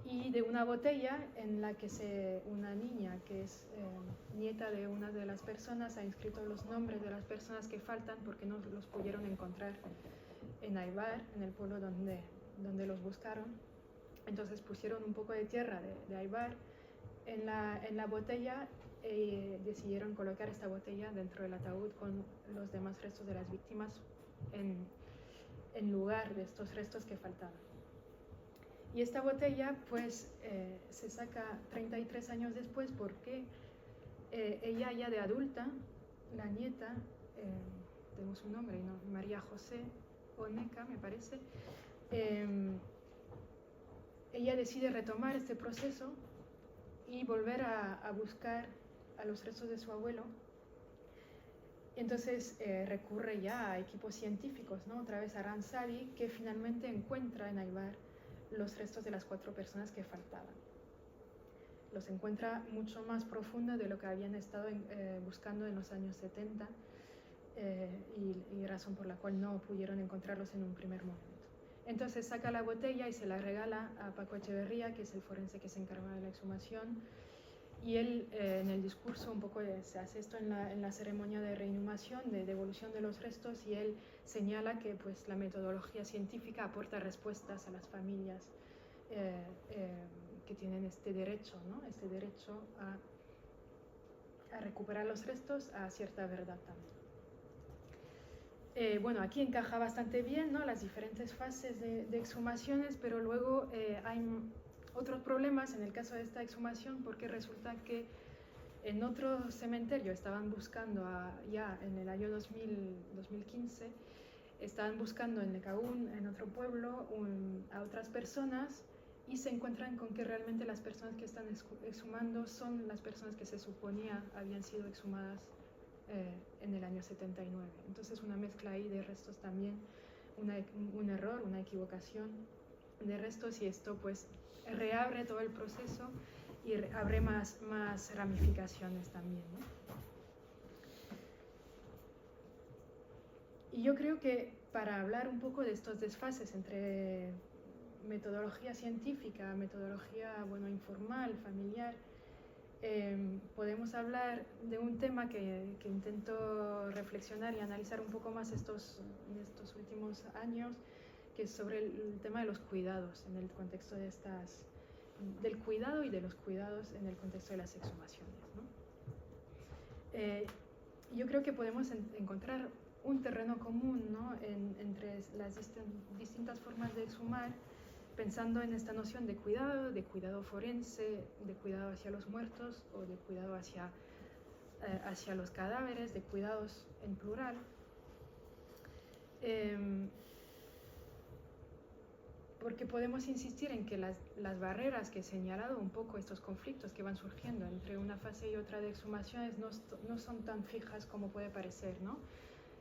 y de una botella en la que una niña que es nieta de una de las personas ha inscrito los nombres de las personas que faltan porque no los pudieron encontrar en Aybar, en el pueblo donde los buscaron. Entonces pusieron un poco de tierra de Aybar en la botella y decidieron colocar esta botella dentro del ataúd con los demás restos de las víctimas en lugar de estos restos que faltaban. Y esta botella pues se saca 33 años después porque ella ya de adulta, la nieta, tengo su nombre, ¿no? María José Oneca, me parece, ella decide retomar este proceso y volver a buscar a los restos de su abuelo. Entonces recurre ya a equipos científicos, ¿no? Otra vez a Ransavi, que finalmente encuentra en Aybar los restos de las 4 personas que faltaban. Los encuentra mucho más profundo de lo que habían estado buscando en los años 70 y razón por la cual no pudieron encontrarlos en un primer momento. Entonces saca la botella y se la regala a Paco Echeverría, que es el forense que se encarga de la exhumación, y él en el discurso un poco se hace esto en la ceremonia de reinhumación, de devolución de los restos, y él señala que pues, la metodología científica aporta respuestas a las familias que tienen este derecho, ¿no? Este derecho a recuperar los restos, a cierta verdad también. Bueno, aquí encaja bastante bien, ¿no? Las diferentes fases de exhumaciones, pero luego hay otros problemas en el caso de esta exhumación, porque resulta que en otro cementerio estaban buscando, ya en el año 2015, estaban buscando en Necaún, en otro pueblo, a otras personas, y se encuentran con que realmente las personas que están exhumando son las personas que se suponía habían sido exhumadas en el año 79. Entonces una mezcla ahí de restos también, un error, una equivocación de restos, y esto pues reabre todo el proceso y abre más ramificaciones también, ¿no? Y yo creo que para hablar un poco de estos desfases entre metodología científica, metodología informal, familiar, podemos hablar de un tema que intento reflexionar y analizar un poco más en estos últimos años, que es sobre el tema de los cuidados en el contexto de del cuidado y de los cuidados en el contexto de las exhumaciones, ¿no? Yo creo que podemos encontrar un terreno común, ¿no? entre las distintas formas de exhumar, pensando en esta noción de cuidado forense, de cuidado hacia los muertos o de cuidado hacia los cadáveres, de cuidados en plural. Porque podemos insistir en que las barreras que he señalado un poco, estos conflictos que van surgiendo entre una fase y otra de exhumaciones, no son tan fijas como puede parecer, ¿no?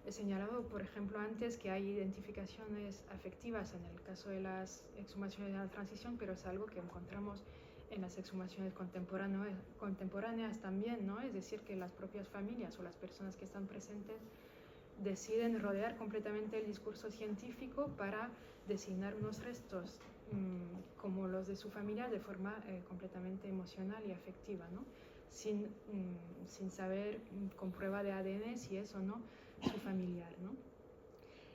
He señalado, por ejemplo, antes que hay identificaciones afectivas en el caso de las exhumaciones de la transición, pero es algo que encontramos en las exhumaciones contemporáneas también, ¿no? Es decir, que las propias familias o las personas que están presentes deciden rodear completamente el discurso científico para designar unos restos como los de su familia de forma completamente emocional y afectiva, ¿no? Sin saber con prueba de ADN si es o no su familiar, ¿no?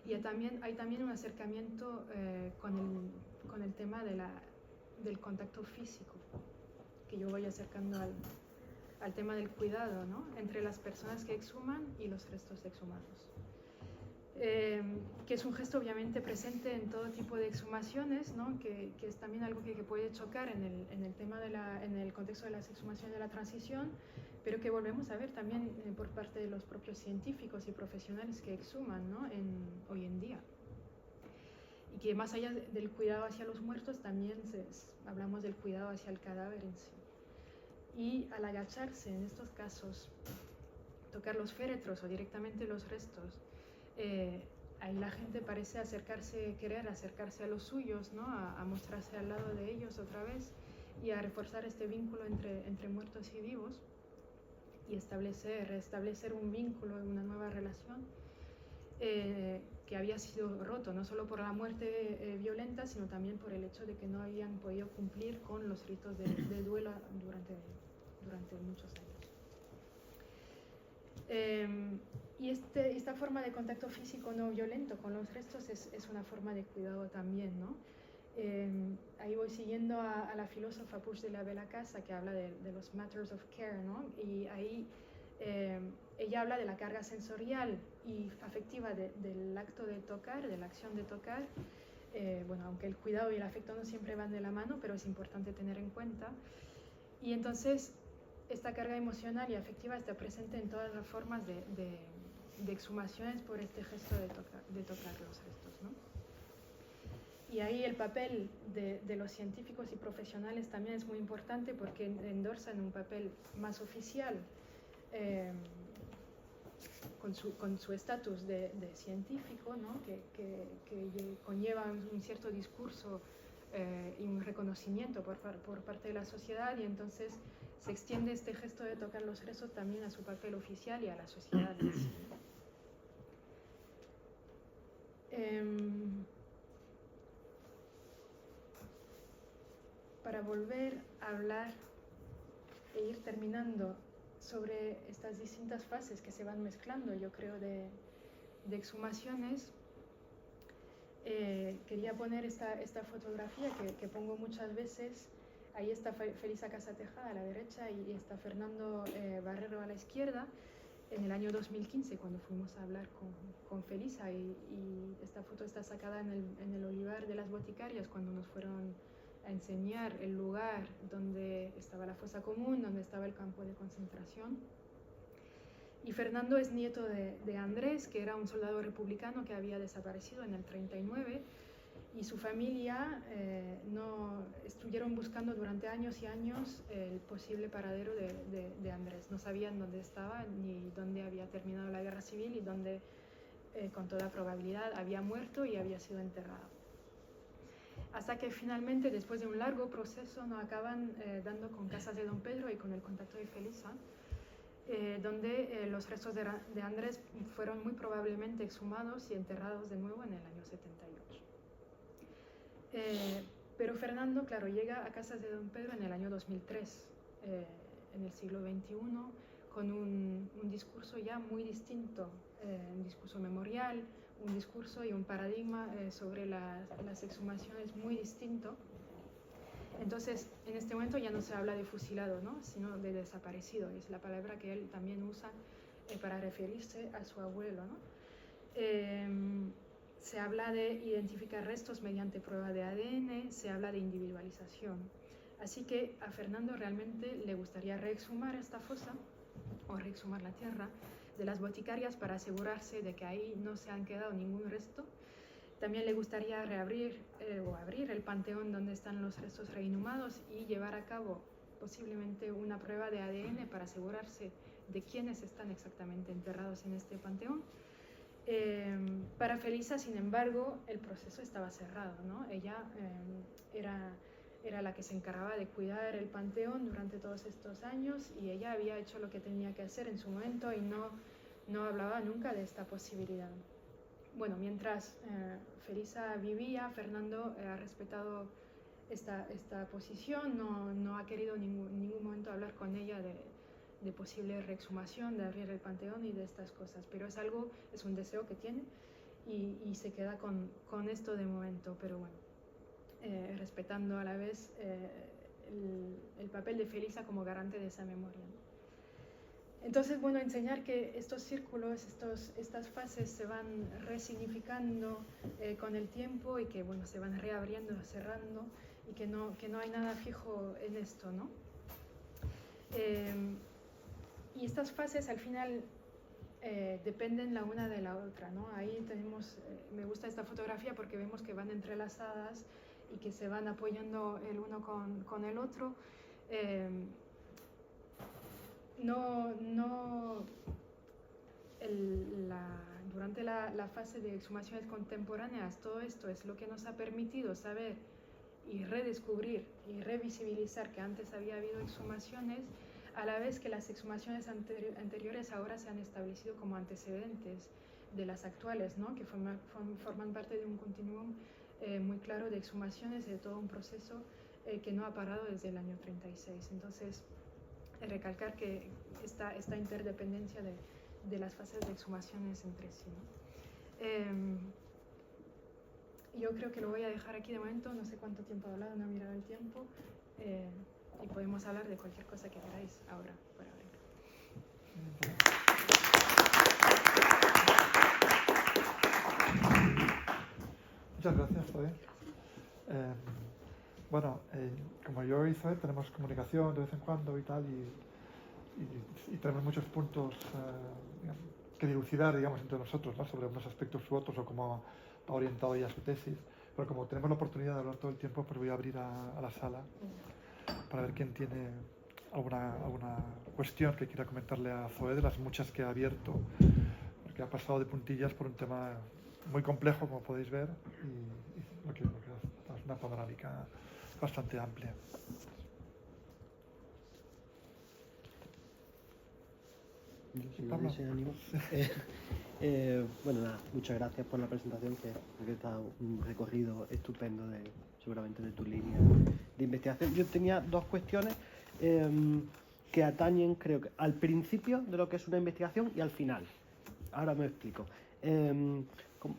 Y hay también un acercamiento con el tema del contacto físico, que yo voy acercando al tema del cuidado, ¿no? Entre las personas que exhuman y los restos exhumados. Que es un gesto obviamente presente en todo tipo de exhumaciones, ¿no? que es también algo que puede chocar en el contexto de las exhumaciones de la transición, pero que volvemos a ver también por parte de los propios científicos y profesionales que exhuman, ¿no? Hoy en día. Y que más allá del cuidado hacia los muertos, también hablamos del cuidado hacia el cadáver en sí. Y al agacharse en estos casos, tocar los féretros o directamente los restos, ahí la gente parece querer acercarse a los suyos, ¿no? A mostrarse al lado de ellos otra vez y a reforzar este vínculo entre muertos y vivos y restablecer un vínculo, una nueva relación que había sido roto no solo por la muerte violenta, sino también por el hecho de que no habían podido cumplir con los ritos de duelo durante muchos años. Y esta forma de contacto físico no violento con los restos es una forma de cuidado también, ¿no? Ahí voy siguiendo a la filósofa Puig de la Bella Casa, que habla de los matters of care, ¿no? Y ahí ella habla de la carga sensorial y afectiva del acto de tocar, de la acción de tocar. Aunque el cuidado y el afecto no siempre van de la mano, pero es importante tener en cuenta. Y entonces esta carga emocional y afectiva está presente en todas las formas de exhumaciones por este gesto de tocar los restos, ¿no? Y ahí el papel de los científicos y profesionales también es muy importante porque endorsan un papel más oficial con su estatus de científico, ¿no? que conlleva un cierto discurso y un reconocimiento por parte de la sociedad, y entonces se extiende este gesto de tocar los rezos también a su papel oficial y a la sociedad en sí. Para volver a hablar e ir terminando sobre estas distintas fases que se van mezclando, yo creo, de exhumaciones, quería poner esta fotografía que pongo muchas veces. Ahí está Felisa Casatejada a la derecha y está Fernando Barrero a la izquierda, en el año 2015, cuando fuimos a hablar con Felisa, y esta foto está sacada en el Olivar de las Boticarias, cuando nos fueron a enseñar el lugar donde estaba la fosa común, donde estaba el campo de concentración. Y Fernando es nieto de Andrés, que era un soldado republicano que había desaparecido en el 39, y su familia estuvieron buscando durante años y años el posible paradero de Andrés. No sabían dónde estaba ni dónde había terminado la guerra civil y dónde, con toda probabilidad, había muerto y había sido enterrado. Hasta que finalmente, después de un largo proceso, nos acaban dando con Casas de Don Pedro y con el contacto de Felisa, donde los restos de Andrés fueron muy probablemente exhumados y enterrados de nuevo en el año 78. Pero Fernando, claro, llega a Casas de Don Pedro en el año 2003, en el siglo XXI, con un discurso ya muy distinto, un discurso memorial, un discurso y un paradigma sobre las exhumaciones muy distinto. Entonces, en este momento ya no se habla de fusilado, ¿no?, sino de desaparecido. Es la palabra que él también usa para referirse a su abuelo, ¿no? Se habla de identificar restos mediante prueba de ADN, se habla de individualización. Así que a Fernando realmente le gustaría reexhumar esta fosa, o reexhumar la tierra de las Boticarias, para asegurarse de que ahí no se han quedado ningún resto. También le gustaría reabrir o abrir el panteón donde están los restos reinhumados y llevar a cabo posiblemente una prueba de ADN para asegurarse de quiénes están exactamente enterrados en este panteón. Para Felisa, sin embargo, el proceso estaba cerrado, ¿no? Ella era la que se encargaba de cuidar el panteón durante todos estos años, y ella había hecho lo que tenía que hacer en su momento y no hablaba nunca de esta posibilidad. Bueno, mientras Felisa vivía, Fernando ha respetado esta posición, no ha querido en ningún momento hablar con ella de posible reexhumación, de abrir el panteón y de estas cosas, pero es un deseo que tiene y se queda con esto de momento, pero bueno, respetando a la vez el papel de Felisa como garante de esa memoria, ¿no? Entonces, bueno, enseñar que estos círculos, estas fases se van resignificando con el tiempo, y que, bueno, se van reabriendo, cerrando, y que no hay nada fijo en esto, ¿no? Y estas fases al final dependen la una de la otra, ¿no? Ahí tenemos, me gusta esta fotografía porque vemos que van entrelazadas y que se van apoyando el uno con el otro. Durante la fase de exhumaciones contemporáneas, todo esto es lo que nos ha permitido saber y redescubrir y revisibilizar que antes había habido exhumaciones, a la vez que las exhumaciones anteriores ahora se han establecido como antecedentes de las actuales, ¿no?, que forman parte de un continuum muy claro de exhumaciones, de todo un proceso que no ha parado desde el año 36. Entonces, recalcar que esta interdependencia de las fases de exhumaciones entre sí, ¿no? Yo creo que lo voy a dejar aquí de momento, no sé cuánto tiempo he hablado, no he mirado el tiempo, y podemos hablar de cualquier cosa que queráis ahora, por ahora. Muchas gracias, Zoe. Bueno, como yo y Zoe tenemos comunicación de vez en cuando y tal, y tenemos muchos puntos que dilucidar, digamos, entre nosotros, ¿no?, sobre unos aspectos u otros, o cómo ha orientado ella su tesis. Pero como tenemos la oportunidad de hablar todo el tiempo, pues voy a abrir a la sala para ver quién tiene alguna cuestión que quiera comentarle a Zoe de las muchas que ha abierto, porque ha pasado de puntillas por un tema muy complejo, como podéis ver, y lo que es una panorámica bastante amplia. Si nadie se anima. Bueno, nada, muchas gracias por la presentación, que está un recorrido estupendo seguramente de tu línea de investigación. Yo tenía dos cuestiones que atañen, creo que al principio de lo que es una investigación y al final. Ahora me explico.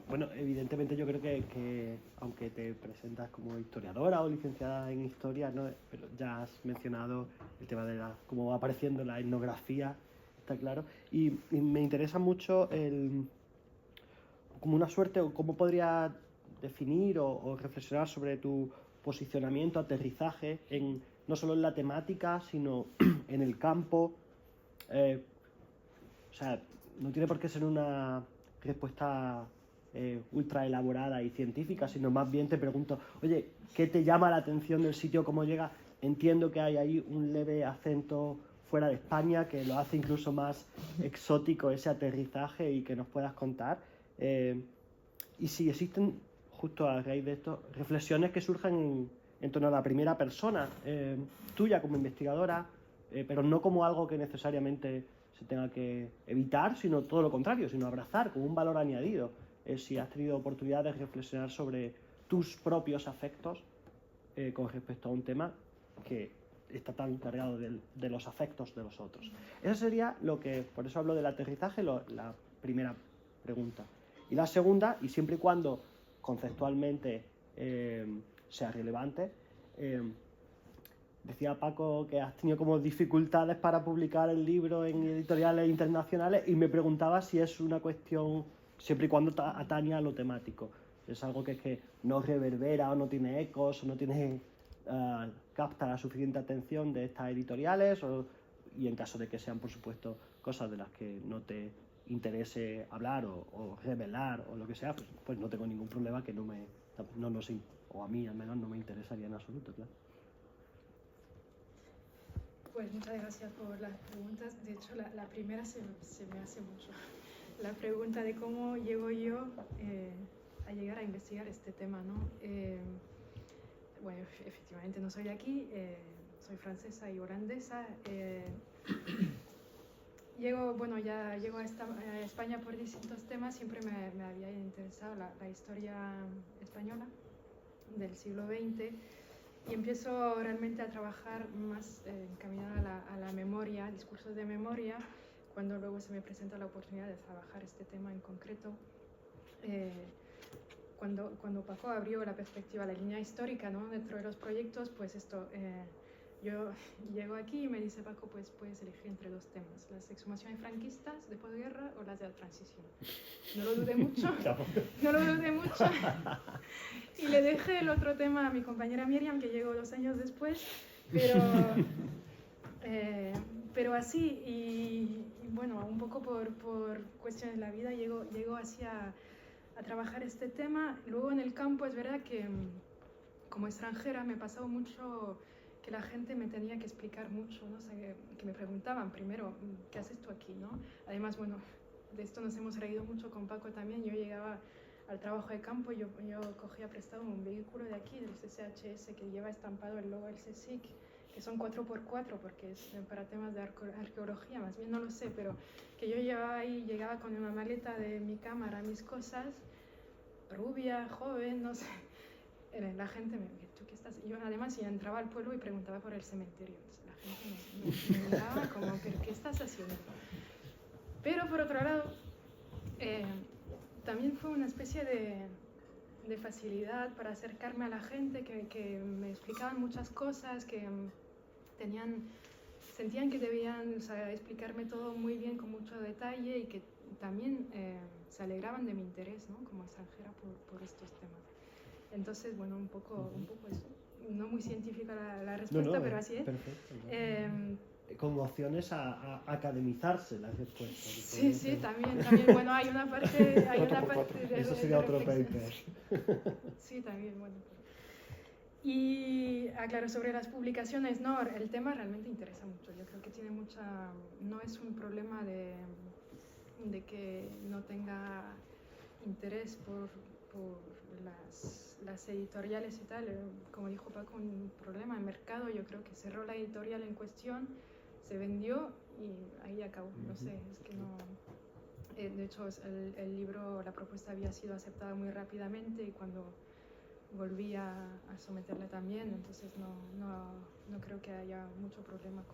Bueno, evidentemente yo creo que aunque te presentas como historiadora o licenciada en historia, ¿no? Pero ya has mencionado el tema de cómo va apareciendo la etnografía, está claro, y me interesa mucho como una suerte, o cómo podría definir o reflexionar sobre tu posicionamiento, aterrizaje, no solo en la temática, sino en el campo. O sea, no tiene por qué ser una respuesta ultra elaborada y científica, sino más bien te pregunto, oye, ¿qué te llama la atención del sitio? ¿Cómo llega? Entiendo que hay ahí un leve acento fuera de España que lo hace incluso más exótico ese aterrizaje, y que nos puedas contar. Y si existen, justo a raíz de esto, reflexiones que surjan en torno a la primera persona, tuya como investigadora, pero no como algo que necesariamente se tenga que evitar, sino todo lo contrario, sino abrazar como un valor añadido. Si has tenido oportunidad de reflexionar sobre tus propios afectos con respecto a un tema que está tan cargado de los afectos de los otros. Eso sería por eso hablo del aterrizaje, la primera pregunta. Y la segunda, y siempre y cuando conceptualmente sea relevante, decía Paco que has tenido como dificultades para publicar el libro en editoriales internacionales, y me preguntaba si es una cuestión, siempre y cuando atañe a lo temático, es algo que es que no reverbera o no tiene ecos o no tiene capta la suficiente atención de estas editoriales, y en caso de que sean, por supuesto, cosas de las que no te interese hablar o revelar o lo que sea, pues no tengo ningún problema, que o a mí al menos no me interesaría en absoluto, claro. Pues muchas gracias por las preguntas. De hecho, la primera se me hace mucho. La pregunta de cómo llego yo a llegar a investigar este tema, ¿no? Bueno, efectivamente no soy de aquí, soy francesa y holandesa. Ya llego a España por distintos temas. Siempre me había interesado la historia española del siglo XX, y empiezo realmente a trabajar más encaminada a la memoria, discursos de memoria, cuando luego se me presenta la oportunidad de trabajar este tema en concreto. Cuando Paco abrió la perspectiva, la línea histórica, ¿no?, dentro de los proyectos, pues yo llego aquí y me dice Paco, pues puedes elegir entre dos temas, las exhumaciones franquistas de posguerra o las de la transición. No lo dudé mucho, y le dejé el otro tema a mi compañera Miriam, que llegó 2 años después, pero así, y bueno, un poco por cuestiones de la vida, llego así a trabajar este tema. Luego en el campo es verdad que como extranjera me ha pasado mucho que la gente me tenía que explicar mucho, ¿no? O sea, que me preguntaban primero, ¿qué haces tú aquí, no? Además, bueno, de esto nos hemos reído mucho con Paco también. Yo llegaba al trabajo de campo y yo cogía prestado un vehículo de aquí, del CCHS, que lleva estampado el logo del CSIC, que son 4x4, porque es para temas de arqueología, más bien no lo sé, pero que yo llegaba con una maleta de mi cámara, mis cosas, rubia, joven, no sé. La gente me decía, ¿tú qué estás? Yo además ya entraba al pueblo y preguntaba por el cementerio. Entonces, la gente me miraba como, ¿pero qué estás haciendo? Pero por otro lado, también fue una especie de facilidad para acercarme a la gente, que me explicaban muchas cosas, que sentían que debían, o sea, explicarme todo muy bien, con mucho detalle, y que también se alegraban de mi interés, ¿no?, como extranjera por estos temas. Entonces, bueno, un poco eso. No muy científica la respuesta, pero así es. Perfecto. con opciones a academizarse las respuestas. Sí, sí, también. Bueno, hay una parte de... Eso sería otro reflexión. paper. Sí, también, bueno. Y, claro, sobre las publicaciones, no, el tema realmente interesa mucho. Yo creo que tiene mucha... No es un problema de que no tenga interés por las editoriales y tal. Como dijo Paco, un problema de mercado. Yo creo que cerró la editorial en cuestión, se vendió y ahí acabó. No sé, es que no... de hecho, el libro, la propuesta había sido aceptada muy rápidamente y cuando volví a someterla también, entonces no creo que haya mucho problema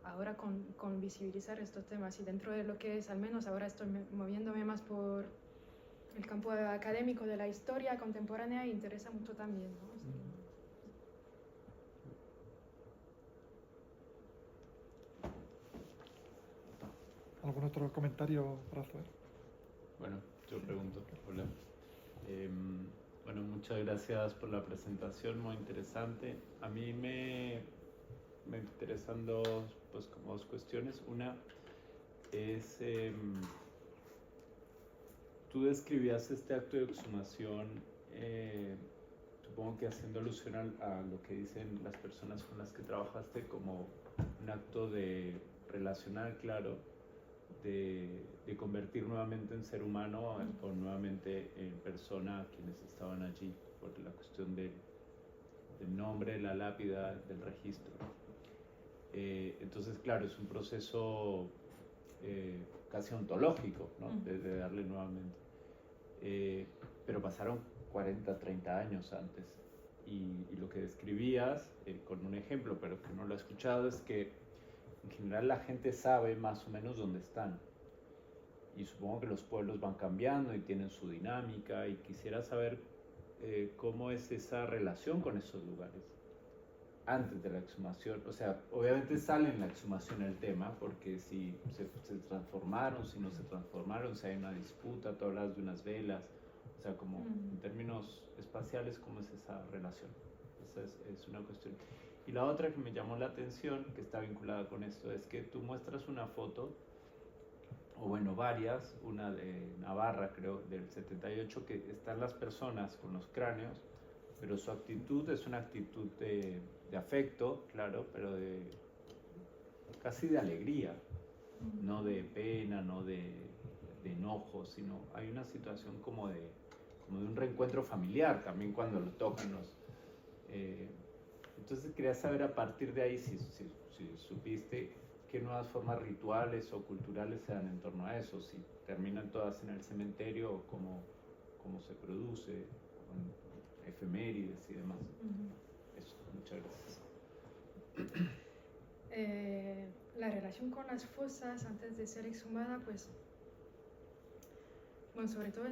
ahora con visibilizar estos temas. Y dentro de lo que es, al menos ahora estoy moviéndome más por el campo académico de la historia contemporánea y interesa mucho también, ¿no? ¿Algún otro comentario para hacer? Bueno, yo pregunto. Hola. Bueno, muchas gracias por la presentación, muy interesante. A mí me interesan como dos cuestiones. Una es, tú describías este acto de exhumación, supongo que haciendo alusión a lo que dicen las personas con las que trabajaste, como un acto de relacionar, claro, de convertir nuevamente en ser humano o nuevamente en persona a quienes estaban allí, por la cuestión del nombre, la lápida, del registro. Entonces, claro, es un proceso casi ontológico, ¿no? De darle nuevamente. Pero pasaron 40, 30 años antes. Y lo que describías, con un ejemplo, pero que no lo he escuchado, es que en general la gente sabe más o menos dónde están. Y supongo que los pueblos van cambiando y tienen su dinámica, y quisiera saber cómo es esa relación con esos lugares antes de la exhumación. O sea, obviamente sale en la exhumación el tema, porque si se transformaron, si no se transformaron, si hay una disputa, tú hablas de unas velas, o sea, como en términos espaciales, ¿cómo es esa relación? Esa es una cuestión. Y la otra que me llamó la atención, que está vinculada con esto, es que tú muestras una foto, o bueno, varias, una de Navarra, creo, del 78, que están las personas con los cráneos, pero su actitud es una actitud de afecto, claro, pero casi de alegría, no de pena, no de enojo, sino hay una situación como de un reencuentro familiar también cuando lo tocan los... Entonces quería saber a partir de ahí si supiste qué nuevas formas rituales o culturales se dan en torno a eso, si terminan todas en el cementerio o cómo se produce, con efemérides y demás. Eso, muchas gracias. La relación con las fosas antes de ser exhumada, pues, bueno, sobre todo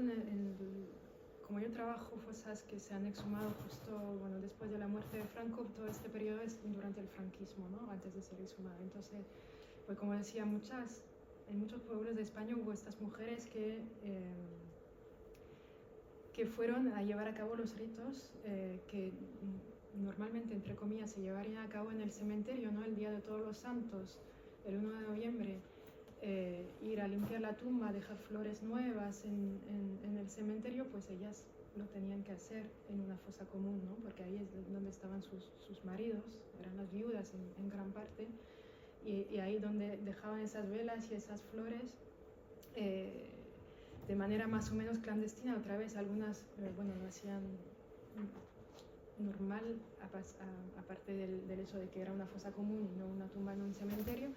como yo trabajo fosas que se han exhumado justo, bueno, después de la muerte de Franco, todo este periodo es durante el franquismo, ¿no? Antes de ser exhumada. Entonces, pues como decía, en muchos pueblos de España hubo estas mujeres que fueron a llevar a cabo los ritos que normalmente, entre comillas, se llevarían a cabo en el cementerio, ¿no? El Día de Todos los Santos, el 1 de noviembre. Ir a limpiar la tumba, dejar flores nuevas en el cementerio, pues ellas lo tenían que hacer en una fosa común, ¿no? Porque ahí es donde estaban sus maridos, eran las viudas en gran parte, y ahí donde dejaban esas velas y esas flores de manera más o menos clandestina. Otra vez algunas, bueno, lo hacían normal, aparte del hecho de que era una fosa común y no una tumba en un cementerio.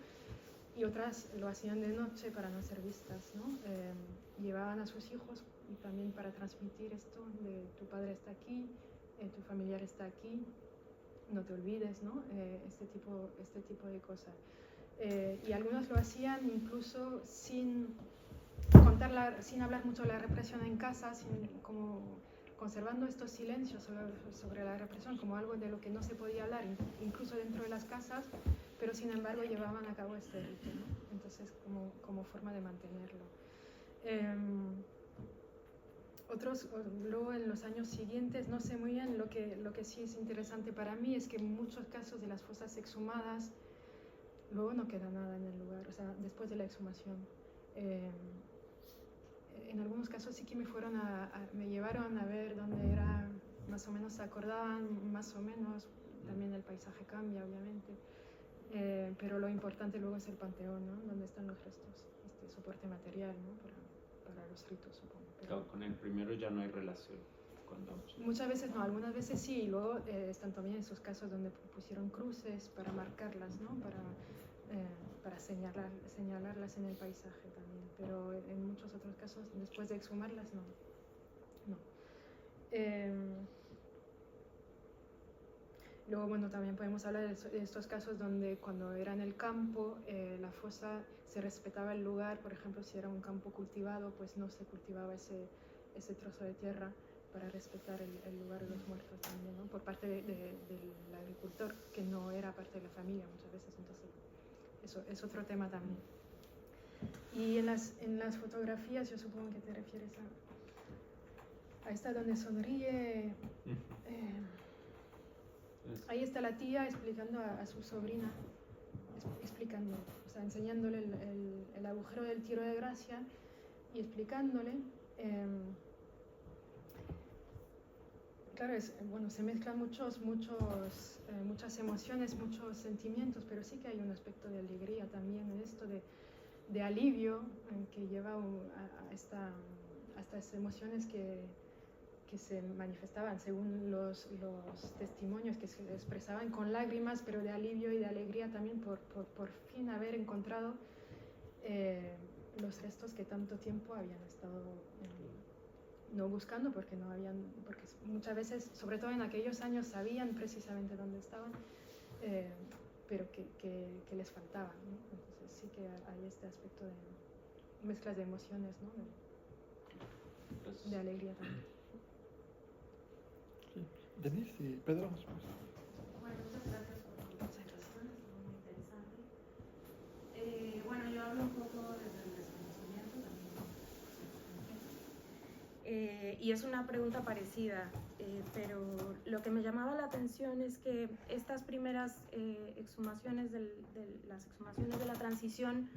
Y otras lo hacían de noche para no ser vistas, ¿no? Llevaban a sus hijos y también para transmitir esto de tu padre está aquí, tu familiar está aquí, no te olvides, ¿no? Este tipo de cosas. Y algunos lo hacían incluso sin hablar mucho de la represión en casa, como conservando estos silencios sobre la represión como algo de lo que no se podía hablar, incluso dentro de las casas, pero sin embargo llevaban a cabo este rito, ¿no? Entonces, como forma de mantenerlo. Luego en los años siguientes, no sé muy bien, lo que sí es interesante para mí es que en muchos casos de las fosas exhumadas luego no queda nada en el lugar, o sea, después de la exhumación. En algunos casos sí que me llevaron a ver dónde era, más o menos se acordaban, más o menos, también el paisaje cambia, obviamente, pero lo importante luego es el panteón, ¿no? Donde están los restos, este soporte material, ¿no? Para los ritos, supongo. Pero claro, con el primero ya no hay relación. muchas veces no, algunas veces sí, y luego están también esos casos donde pusieron cruces para marcarlas, ¿no? Para señalarlas en el paisaje también, pero en muchos otros casos, después de exhumarlas, no. Luego, bueno, también podemos hablar de estos casos donde cuando era en el campo, la fosa se respetaba el lugar, por ejemplo, si era un campo cultivado, pues no se cultivaba ese trozo de tierra para respetar el lugar de los muertos también, ¿no? Por parte del agricultor, que no era parte de la familia muchas veces, entonces eso es otro tema también. Y en las fotografías, yo supongo que te refieres a esta donde sonríe. Ahí está la tía explicando a su sobrina, explicando, o sea, enseñándole el agujero del tiro de gracia y explicándole. Claro, bueno, se mezclan muchas emociones, muchos sentimientos, pero sí que hay un aspecto de alegría también en esto, de alivio, que lleva a estas emociones que se manifestaban según los testimonios, que se expresaban con lágrimas, pero de alivio y de alegría también por fin haber encontrado los restos que tanto tiempo habían estado no buscando, porque muchas veces, sobre todo en aquellos años, sabían precisamente dónde estaban, pero que les faltaba, ¿no? Entonces sí que hay este aspecto de mezclas de emociones, ¿no? De alegría también. Sí. Denise y Pedro. Bueno, muchas gracias por la presentación, estuvo muy interesante. Bueno, yo hablo un poco desde el desconocimiento también. Y es una pregunta parecida, pero lo que me llamaba la atención es que estas primeras exhumaciones, las exhumaciones de la transición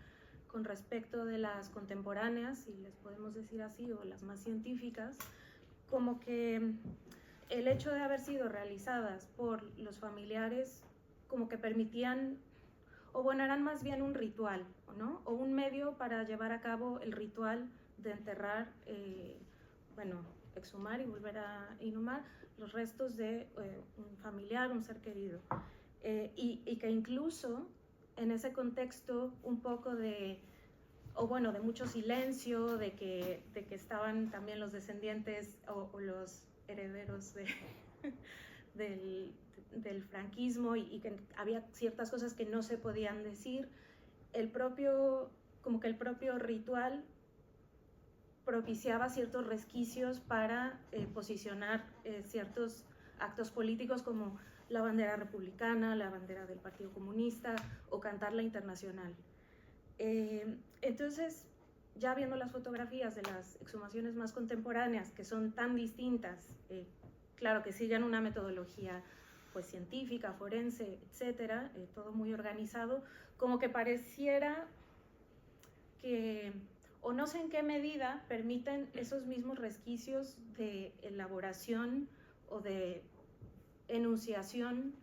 con respecto de las contemporáneas, si les podemos decir así, o las más científicas, como que el hecho de haber sido realizadas por los familiares como que permitían, o bueno, eran más bien un ritual, ¿no? O un medio para llevar a cabo el ritual de enterrar, exhumar y volver a inhumar los restos de un familiar, un ser querido. Y que incluso en ese contexto un poco de mucho silencio, de que estaban también los descendientes o los herederos del franquismo y que había ciertas cosas que no se podían decir, el propio ritual propiciaba ciertos resquicios para posicionar ciertos actos políticos como la bandera republicana, la bandera del Partido Comunista o cantar la Internacional. Entonces, ya viendo las fotografías de las exhumaciones más contemporáneas, que son tan distintas, claro que siguen una metodología pues científica, forense, etcétera, todo muy organizado, como que pareciera que, o no sé en qué medida, permiten esos mismos resquicios de elaboración o de enunciación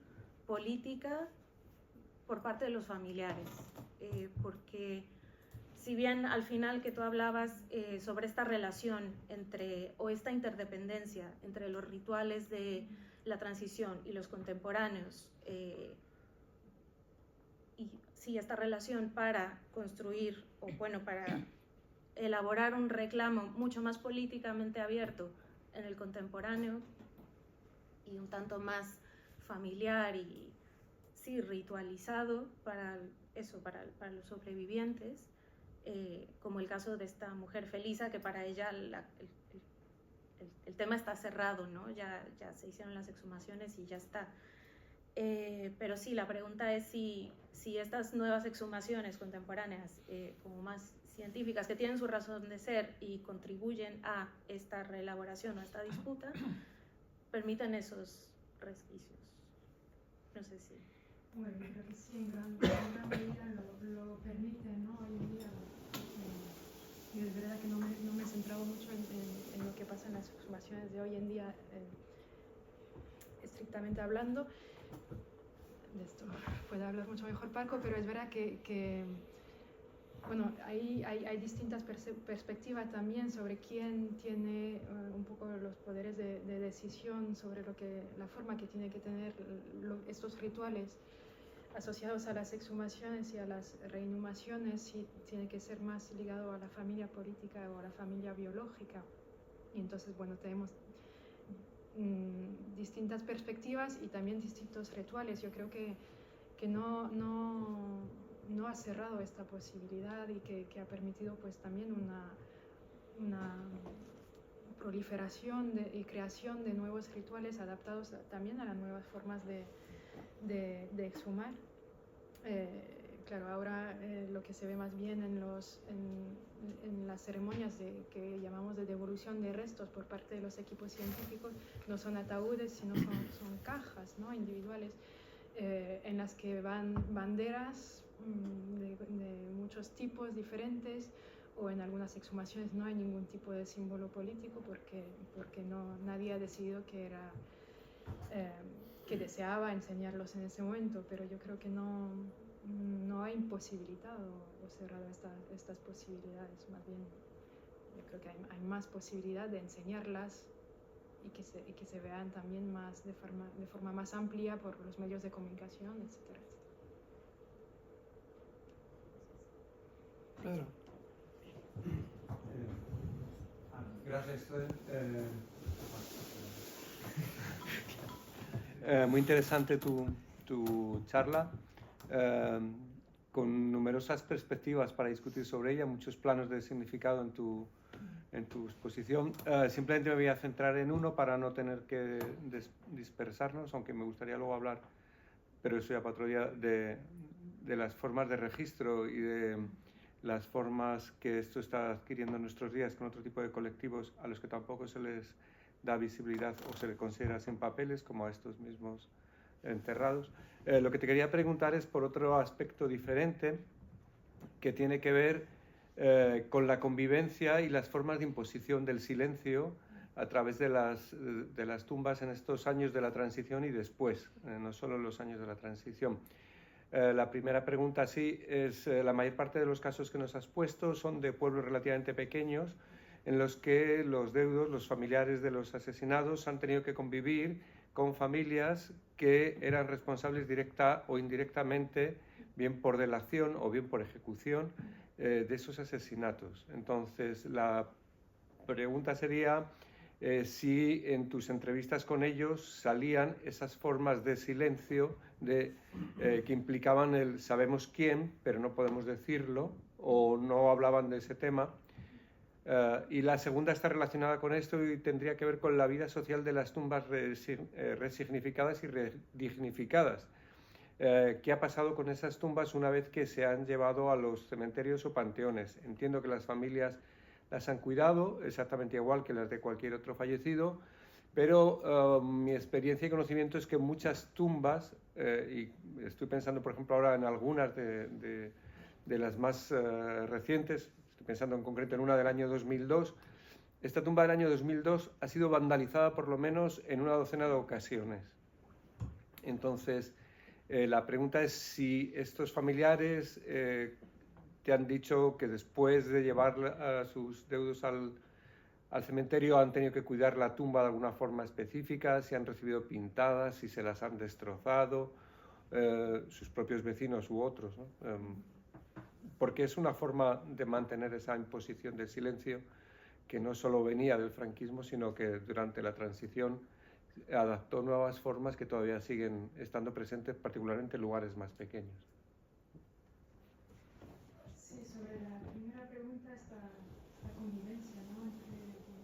política por parte de los familiares, porque si bien al final que tú hablabas sobre esta relación o esta interdependencia entre los rituales de la transición y los contemporáneos, y sí, esta relación para construir, para elaborar un reclamo mucho más políticamente abierto en el contemporáneo y un tanto más familiar y sí, ritualizado para los sobrevivientes, como el caso de esta mujer Felisa, que para ella el tema está cerrado, ¿no? Ya se hicieron las exhumaciones y ya está. Pero sí, la pregunta es si estas nuevas exhumaciones contemporáneas, como más científicas, que tienen su razón de ser y contribuyen a esta reelaboración o a esta disputa, permiten esos resquicios. No sé si... Bueno, yo creo que sí, en gran medida lo permite, ¿no? Hoy en día. Y es verdad que no me he centrado mucho en lo que pasa en las exhumaciones de hoy en día, estrictamente hablando. De esto puede hablar mucho mejor Paco, pero es verdad que bueno, hay distintas perspectivas también sobre quién tiene un poco los poderes de decisión sobre la forma que tiene que tener estos rituales asociados a las exhumaciones y a las reinhumaciones, si tiene que ser más ligado a la familia política o a la familia biológica. Y entonces, bueno, tenemos distintas perspectivas y también distintos rituales. Yo creo que no ha cerrado esta posibilidad y que ha permitido pues también una proliferación y creación de nuevos rituales adaptados también a las nuevas formas de exhumar. Claro, ahora lo que se ve más bien en las ceremonias que llamamos de devolución de restos por parte de los equipos científicos no son ataúdes, sino son cajas, ¿no? Individuales en las que van banderas de muchos tipos diferentes, o en algunas exhumaciones no hay ningún tipo de símbolo político porque nadie ha decidido que deseaba enseñarlos en ese momento, pero yo creo que no ha imposibilitado o cerrado estas posibilidades. Más bien, yo creo que hay más posibilidad de enseñarlas y que se vean también más de forma más amplia por los medios de comunicación, etcétera, etcétera. Pedro. Gracias. Muy interesante tu charla, con numerosas perspectivas para discutir sobre ella, muchos planos de significado en tu exposición. Simplemente me voy a centrar en uno para no tener que dispersarnos, aunque me gustaría luego hablar, pero eso ya para otro día, de las formas de registro y de las formas que esto está adquiriendo en nuestros días con otro tipo de colectivos a los que tampoco se les da visibilidad o se les considera sin papeles, como a estos mismos enterrados. Lo que te quería preguntar es por otro aspecto diferente que tiene que ver con la convivencia y las formas de imposición del silencio a través de las tumbas en estos años de la transición y después, no solo en los años de la transición. La primera pregunta sí es, la mayor parte de los casos que nos has puesto son de pueblos relativamente pequeños en los que los deudos, los familiares de los asesinados han tenido que convivir con familias que eran responsables directa o indirectamente, bien por delación o bien por ejecución, de esos asesinatos. Entonces, la pregunta sería si en tus entrevistas con ellos salían esas formas de silencio que implicaban el sabemos quién, pero no podemos decirlo, o no hablaban de ese tema. Y la segunda está relacionada con esto y tendría que ver con la vida social de las tumbas resignificadas y redignificadas. ¿Qué ha pasado con esas tumbas una vez que se han llevado a los cementerios o panteones? Entiendo que las familias las han cuidado exactamente igual que las de cualquier otro fallecido, pero mi experiencia y conocimiento es que muchas tumbas, y estoy pensando por ejemplo ahora en algunas de las más recientes, estoy pensando en concreto en una del año 2002, esta tumba del año 2002 ha sido vandalizada por lo menos en una docena de ocasiones. Entonces, la pregunta es si estos familiares te han dicho que después de llevar a sus deudos al cementerio han tenido que cuidar la tumba de alguna forma específica, si han recibido pintadas, si se las han destrozado, sus propios vecinos u otros, ¿no? Porque es una forma de mantener esa imposición de silencio que no solo venía del franquismo, sino que durante la transición adaptó nuevas formas que todavía siguen estando presentes, particularmente en lugares más pequeños. Sí, sobre la primera pregunta, esta convivencia, ¿no? Entre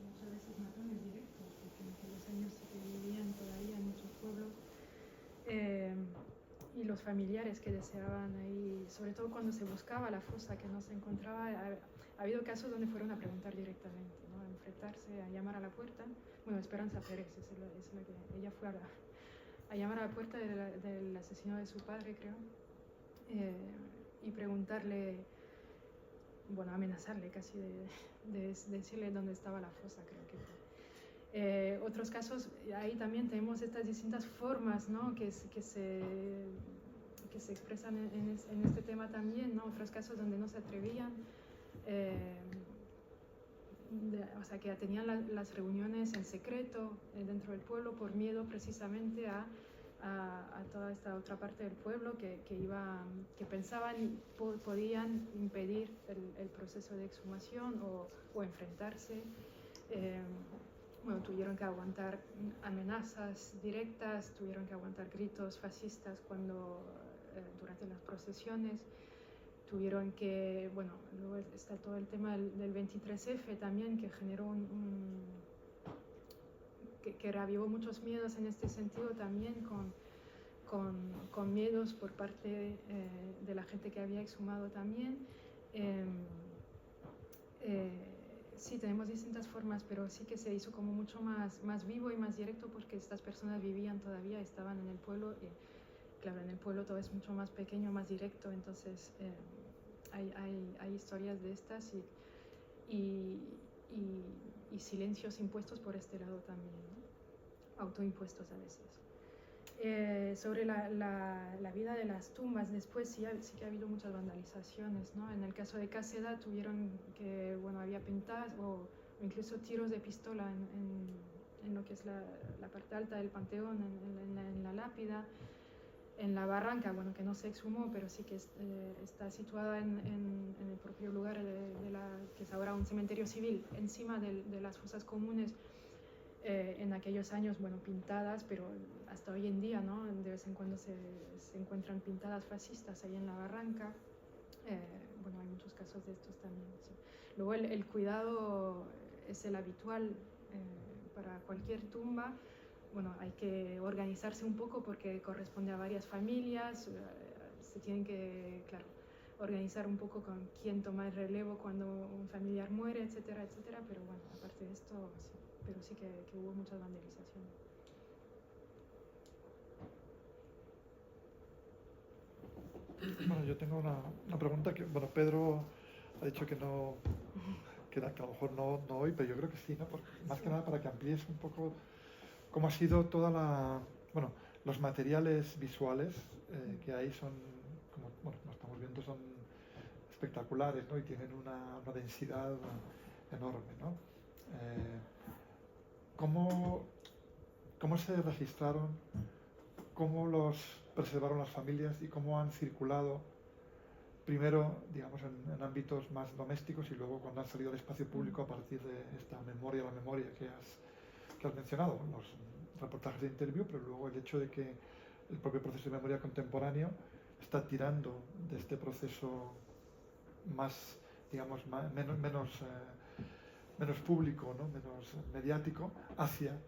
muchos de esos matones directos, porque en los años que vivían todavía en muchos pueblos, y los familiares que deseaban ahí, sobre todo cuando se buscaba la fosa que no se encontraba, ha habido casos donde fueron a preguntar directamente, ¿no? A enfrentarse, a llamar a la puerta. Bueno, Esperanza Pérez es la que ella fue a llamar a la puerta del asesino de su padre, creo, y preguntarle, bueno, amenazarle casi de decirle dónde estaba la fosa, creo que fue. Otros casos, ahí también tenemos estas distintas formas, ¿no? que se expresan en este tema también, ¿no? Otros casos donde no se atrevían, o sea, que tenían las reuniones en secreto dentro del pueblo por miedo precisamente a toda esta otra parte del pueblo que pensaban podían impedir el proceso de exhumación o enfrentarse. Bueno, tuvieron que aguantar amenazas directas, tuvieron que aguantar gritos fascistas durante las procesiones. Tuvieron que, bueno, luego está todo el tema del 23F también, que generó que reavivó muchos miedos en este sentido también, con miedos por parte de la gente que había exhumado también. Sí, tenemos distintas formas, pero sí que se hizo como mucho más vivo y más directo porque estas personas vivían todavía, estaban en el pueblo. Claro, en el pueblo todo es mucho más pequeño, más directo, entonces hay historias de estas y silencios impuestos por este lado también, ¿no? Autoimpuestos a veces. Sobre la vida de las tumbas, después sí que ha habido muchas vandalizaciones, ¿no? En el caso de Cáseda tuvieron que, bueno, había pintadas o incluso tiros de pistola en lo que es la parte alta del panteón, en la lápida. En la barranca, bueno, que no se exhumó, pero sí que está situada en el propio lugar que es ahora un cementerio civil, encima de las fosas comunes, en aquellos años, bueno, pintadas, pero hasta hoy en día, ¿no? De vez en cuando se encuentran pintadas fascistas ahí en la barranca. Bueno, hay muchos casos de estos también, sí. Luego el cuidado es el habitual para cualquier tumba. Bueno, hay que organizarse un poco porque corresponde a varias familias, se tienen que, claro, organizar un poco con quién toma el relevo cuando un familiar muere, etcétera, etcétera, pero bueno, aparte de esto, sí, pero sí que hubo muchas vandalizaciones. Bueno, yo tengo una pregunta que, bueno, Pedro ha dicho que no, que a lo mejor no hoy, pero yo creo que sí, ¿no? Porque, más que nada para que amplíes un poco cómo ha sido bueno, los materiales visuales que hay son, como bueno, lo estamos viendo, son espectaculares, ¿no? Y tienen una densidad enorme, ¿no? ¿Cómo se registraron? ¿Cómo los preservaron las familias? ¿Y cómo han circulado? Primero, digamos, en ámbitos más domésticos y luego cuando han salido al espacio público a partir de esta memoria, la memoria que has mencionado, los reportajes de interview, pero luego el hecho de que el propio proceso de memoria contemporáneo está tirando de este proceso más, digamos, menos público, ¿no? Menos mediático, hacia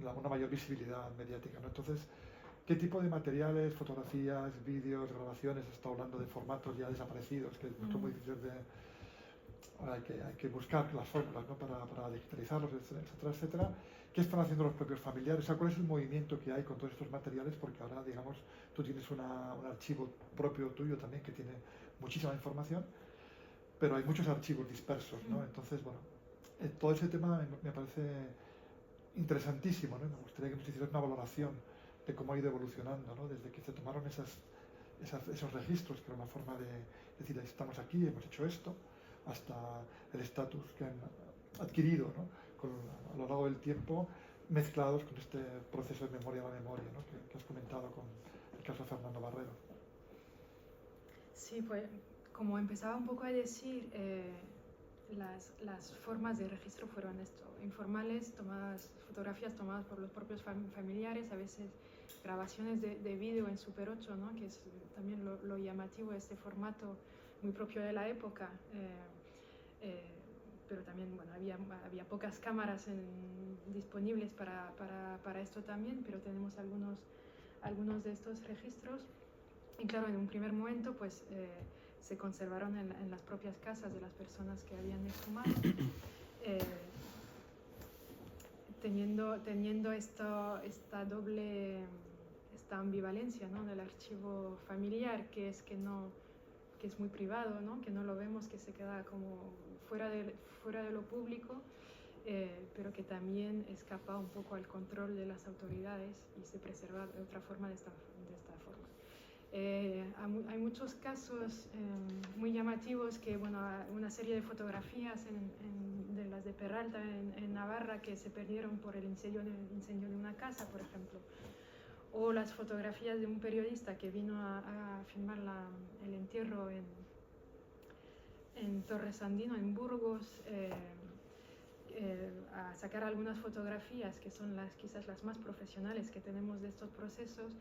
una mayor visibilidad mediática, ¿no? Entonces, ¿qué tipo de materiales, fotografías, vídeos, grabaciones? Está hablando de formatos ya desaparecidos, que son muy difíciles de... Hay que buscar las fórmulas, ¿no? para digitalizarlos, etcétera, etcétera. ¿Qué están haciendo los propios familiares? O sea, ¿cuál es el movimiento que hay con todos estos materiales? Porque ahora, digamos, tú tienes un archivo propio tuyo también que tiene muchísima información, pero hay muchos archivos dispersos, ¿no? Entonces, bueno, todo ese tema me parece interesantísimo, ¿no? Me gustaría que nos hicieras una valoración de cómo ha ido evolucionando, ¿no? Desde que se tomaron esos registros, que era una forma de decir, estamos aquí, hemos hecho esto, hasta el estatus que han adquirido, ¿no? A lo largo del tiempo, mezclados con este proceso de memoria a la memoria, ¿no? que has comentado con el caso de Fernando Barrero. Sí, pues como empezaba un poco a decir, las formas de registro fueron esto, informales, fotografías tomadas por los propios familiares, a veces grabaciones de vídeo en Super 8, ¿no? Que es también lo llamativo de este formato muy propio de la época. Pero también, bueno, había pocas cámaras disponibles para esto también, pero tenemos algunos de estos registros. Y claro, en un primer momento, pues, se conservaron en las propias casas de las personas que habían exhumado. teniendo esta ambivalencia, ¿no? Del archivo familiar, que es muy privado, ¿no? Que no lo vemos, que se queda como fuera de lo público, pero que también escapa un poco al control de las autoridades y se preserva de otra forma, de esta forma. Hay muchos casos muy llamativos que, bueno, una serie de fotografías de las de Peralta en Navarra que se perdieron por el incendio de una casa, por ejemplo, o las fotografías de un periodista que vino a filmar el entierro en Torresandino, en Burgos, a sacar algunas fotografías que son quizás las más profesionales que tenemos de estos procesos,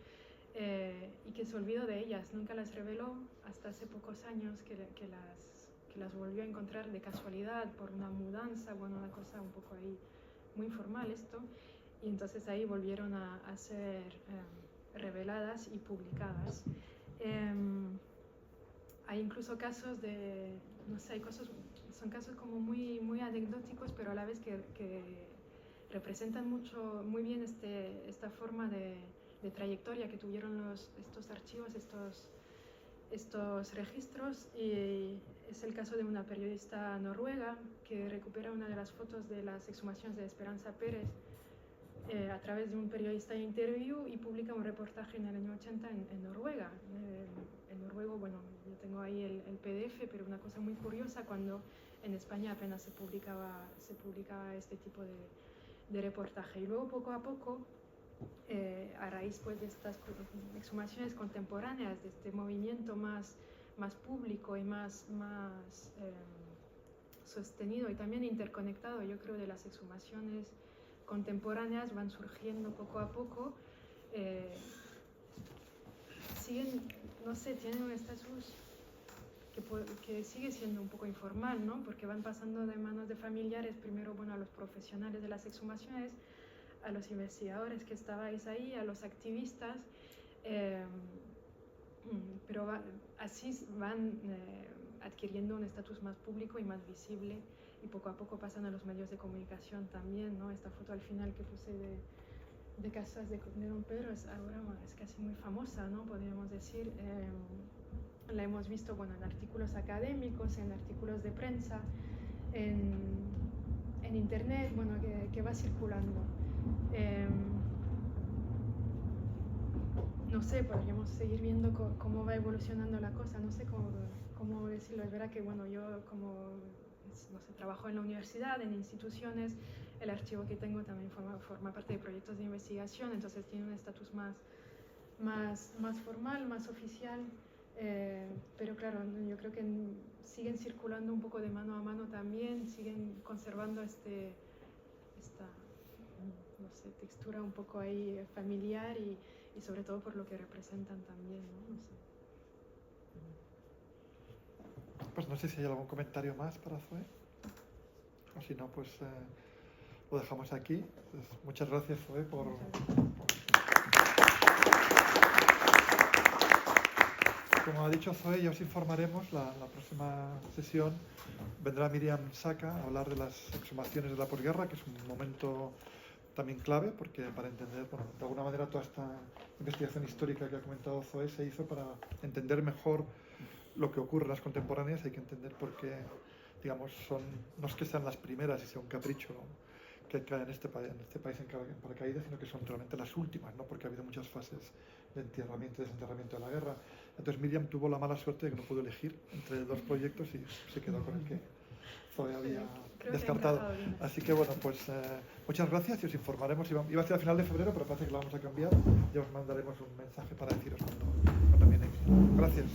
y que se olvidó de ellas, nunca las reveló hasta hace pocos años que las volvió a encontrar de casualidad por una mudanza, bueno, una cosa un poco ahí muy informal esto, y entonces ahí volvieron a ser reveladas y publicadas. Hay incluso casos no sé, son casos como muy anecdóticos, pero a la vez que representan muy bien esta forma de trayectoria que tuvieron estos archivos, estos registros, y es el caso de una periodista noruega que recupera una de las fotos de las exhumaciones de Esperanza Pérez a través de un periodista de Interview y publica un reportaje en el año 80 en Noruega. En noruego, bueno, yo tengo ahí el PDF, pero una cosa muy curiosa, cuando en España apenas se publicaba este tipo de reportaje. Y luego, poco a poco, a raíz pues, de estas exhumaciones contemporáneas, de este movimiento más público y más sostenido y también interconectado, yo creo, de las exhumaciones contemporáneas, van surgiendo poco a poco, no sé, tienen un estatus que sigue siendo un poco informal, ¿no? Porque van pasando de manos de familiares, primero, bueno, a los profesionales de las exhumaciones, a los investigadores que estabais ahí, a los activistas, pero así van adquiriendo un estatus más público y más visible, y poco a poco pasan a los medios de comunicación también, ¿no? Esta foto al final que puse de Casas de Don Pedro ahora es casi muy famosa, ¿no? Podríamos decir. La hemos visto, bueno, en artículos académicos, en artículos de prensa, en internet, bueno, que va circulando. No sé, podríamos seguir viendo cómo va evolucionando la cosa, no sé cómo decirlo. Es verdad que, bueno, yo como, no sé, trabajo en la universidad, en instituciones, el archivo que tengo también forma parte de proyectos de investigación, entonces tiene un estatus más formal, más oficial, pero claro, yo creo que siguen circulando un poco de mano a mano también, siguen conservando esta, no sé, textura un poco ahí familiar y sobre todo por lo que representan también, ¿no? No sé. Pues no sé si hay algún comentario más para Zoe, o si no, pues lo dejamos aquí. Pues muchas gracias, Zoe, por... Como ha dicho Zoe, ya os informaremos, la próxima sesión vendrá Miriam Saca a hablar de las exhumaciones de la posguerra, que es un momento también clave, porque para entender, bueno, de alguna manera toda esta investigación histórica que ha comentado Zoe se hizo para entender mejor lo que ocurre en las contemporáneas. Hay que entender por qué, digamos, no es que sean las primeras y sea un capricho, ¿no?, que cae en este país en paracaídas, sino que son realmente las últimas, ¿no?, porque ha habido muchas fases de entierramiento y desenterramiento de la guerra. Entonces Miriam tuvo la mala suerte de que no pudo elegir entre dos proyectos y se quedó con el que Zoe había descartado. Así que bueno, pues muchas gracias y os informaremos. Iba a ser a final de febrero, pero parece que lo vamos a cambiar. Ya os mandaremos un mensaje para deciros cuando viene. Gracias.